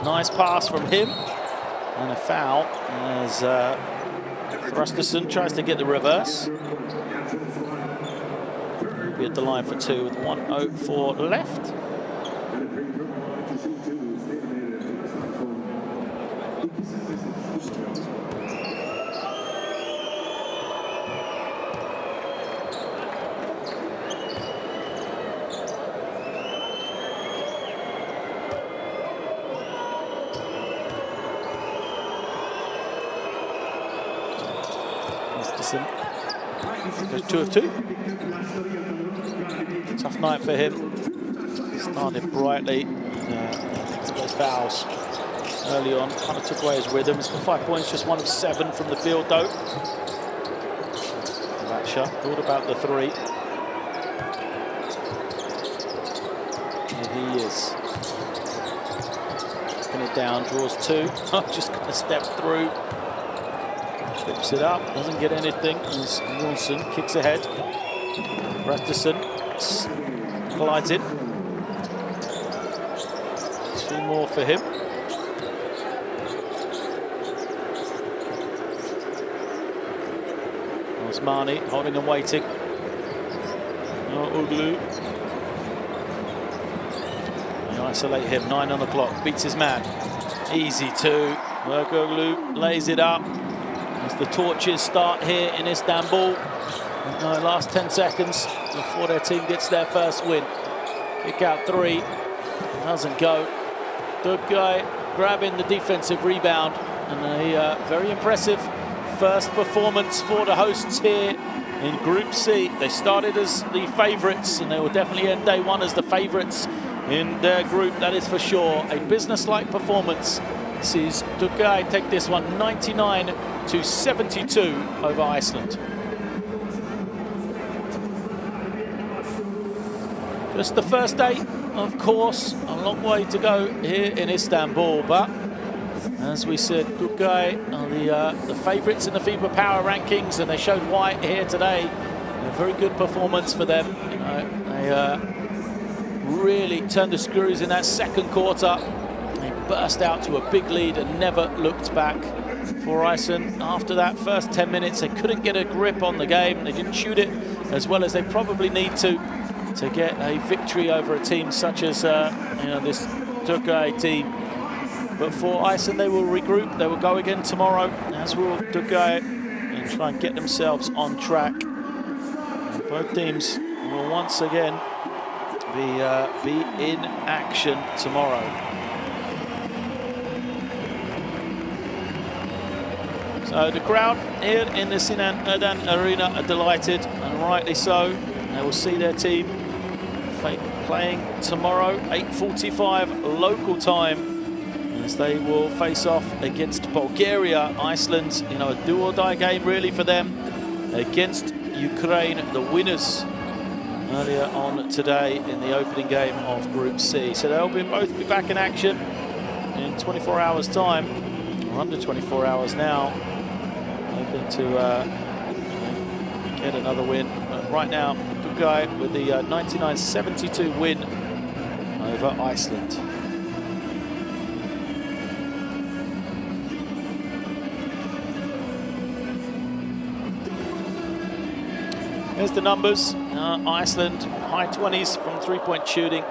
B: Nice pass from him, and a foul as Thrusterson tries to get the reverse. Be at the line for 2 with 1:04 left. Anderson goes 2 of 2. Tough night for him. Started brightly. Picked up those fouls early on. Kind of took away his rhythm. He's got 5 points, just 1 of 7 from the field though. Ratcher thought about the 3. Here he is. Pin it down, draws 2. Just going to step through. Flips it up, doesn't get anything. As Wilson kicks ahead. Rasmussen glides in. 2 more for him. Osmani holding and waiting. Uglu. They isolate him, 9 on the clock, beats his man. Easy 2. Uglu lays it up. As the torches start here in Istanbul. Last 10 seconds before their team gets their first win. Kick out 3. Doesn't go. Türkiye grabbing the defensive rebound. And a very impressive first performance for the hosts here in Group C. They started as the favourites, and they will definitely end day 1 as the favourites in their group, that is for sure. A business-like performance sees Türkiye take this one 99-72 over Iceland. Just the first day, of course, a long way to go here in Istanbul, but as we said, Türkiye are the favourites in the FIBA power rankings, and they showed why here today. A very good performance for them. They really turned the screws in that second quarter. They burst out to a big lead and never looked back. For Iceland, after that first 10 minutes, they couldn't get a grip on the game. They didn't shoot it as well as they probably need to get a victory over a team such as this Türkiye team. But for Iceland, they will regroup. They will go again tomorrow, as will Türkiye, and try and get themselves on track. And both teams will once again be in action tomorrow. So the crowd here in the Sinan Erdan Arena are delighted, and rightly so. They will see their team playing tomorrow, 8:45 local time, as they will face off against Bulgaria. Iceland, a do-or-die game really for them against Ukraine, the winners earlier on today in the opening game of Group C. So they'll both be back in action in 24 hours time, or under 24 hours now, hoping to get another win. But right now, Türkiye with the 99-72 win over Iceland. Here's the numbers. Iceland, high 20s from 3-point shooting,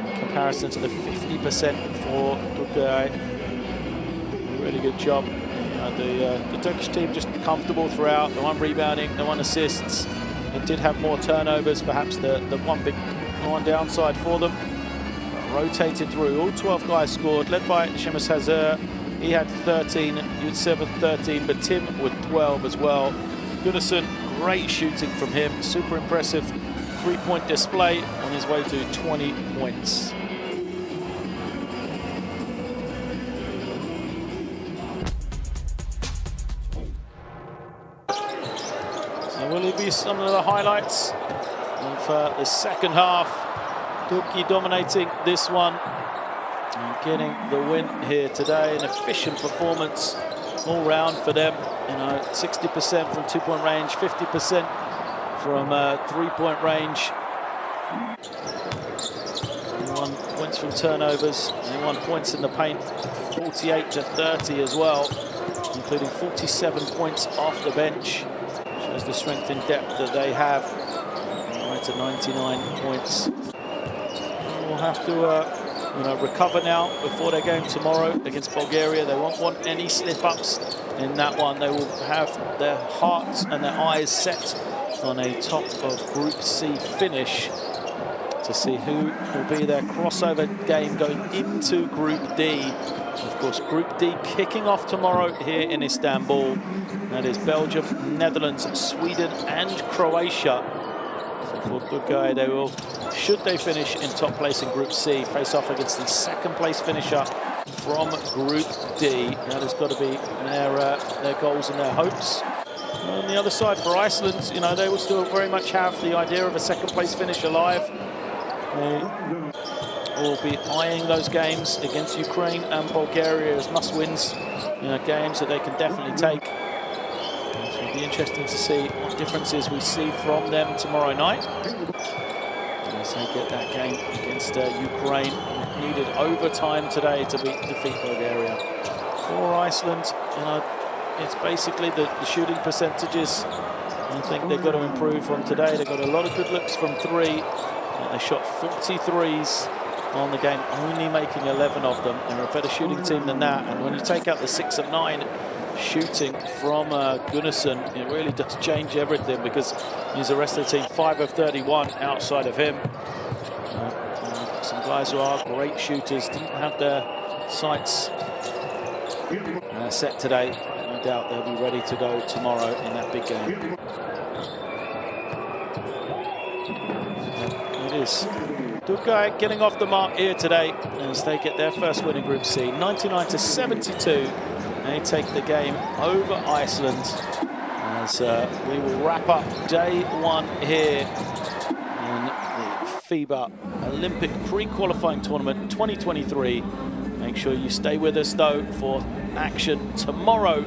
B: in comparison to the 50% for Türkiye. Really good job. The Turkish team just comfortable throughout. The 1 rebounding, the 1 assists. It did have more turnovers, perhaps the one downside for them. Rotated through. All 12 guys scored, led by Shemus Hazır. He had 13, Yurtsev 13, but Tim with 12 as well. Gunnarsson, great shooting from him. Super impressive 3-point display on his way to 20 points. So will it be some of the highlights of the second half? Türkiye dominating this one and getting the win here today. An efficient performance all round for them. 60% from 2-point range, 50% from 3-point range. 1 points from turnovers, 1 points in the paint, 48-30 as well, including 47 points off the bench. Shows the strength and depth that they have. Right to 99 points. We'll have to recover now before their game tomorrow against Bulgaria. They won't want any slip-ups in that one. They will have their hearts and their eyes set on a top of Group C finish to see who will be their crossover game going into Group D Of course, Group D kicking off tomorrow here in Istanbul. That is Belgium, Netherlands, Sweden and Croatia. So for Türkiye, they will, should they finish in top place in Group C, face off against the second place finisher from Group D. That has got to be their goals and their hopes. On the other side for Iceland, you know, they will still very much have the idea of a second place finish alive. They will be eyeing those games against Ukraine and Bulgaria as must-wins, you know, games that they can definitely take. So it'll be interesting to see what differences we see from them tomorrow night. As they get that game against Ukraine, needed overtime today to defeat Bulgaria. For Iceland, you know, it's basically the shooting percentages. I think they've got to improve from today. They've got a lot of good looks from three. They shot 43s on the game, only making 11 of them. They're a better shooting team than that. And when you take out the 6 of 9 shooting from Gunnarsson, it really does change everything, because he's the rest of the team 5 of 31 outside of him. Some guys who are great shooters didn't have their sights set today. No doubt they'll be ready to go tomorrow in that big game. It is Türkiye getting off the mark here today as they get their first win in Group C, 99-72. They take the game over Iceland as we will wrap up day one here in the FIBA Olympic pre-qualifying tournament 2023. Make sure you stay with us though for action tomorrow.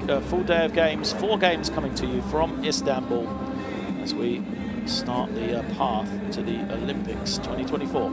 B: A full day of games, 4 games coming to you from Istanbul as we start the path to the Olympics 2024.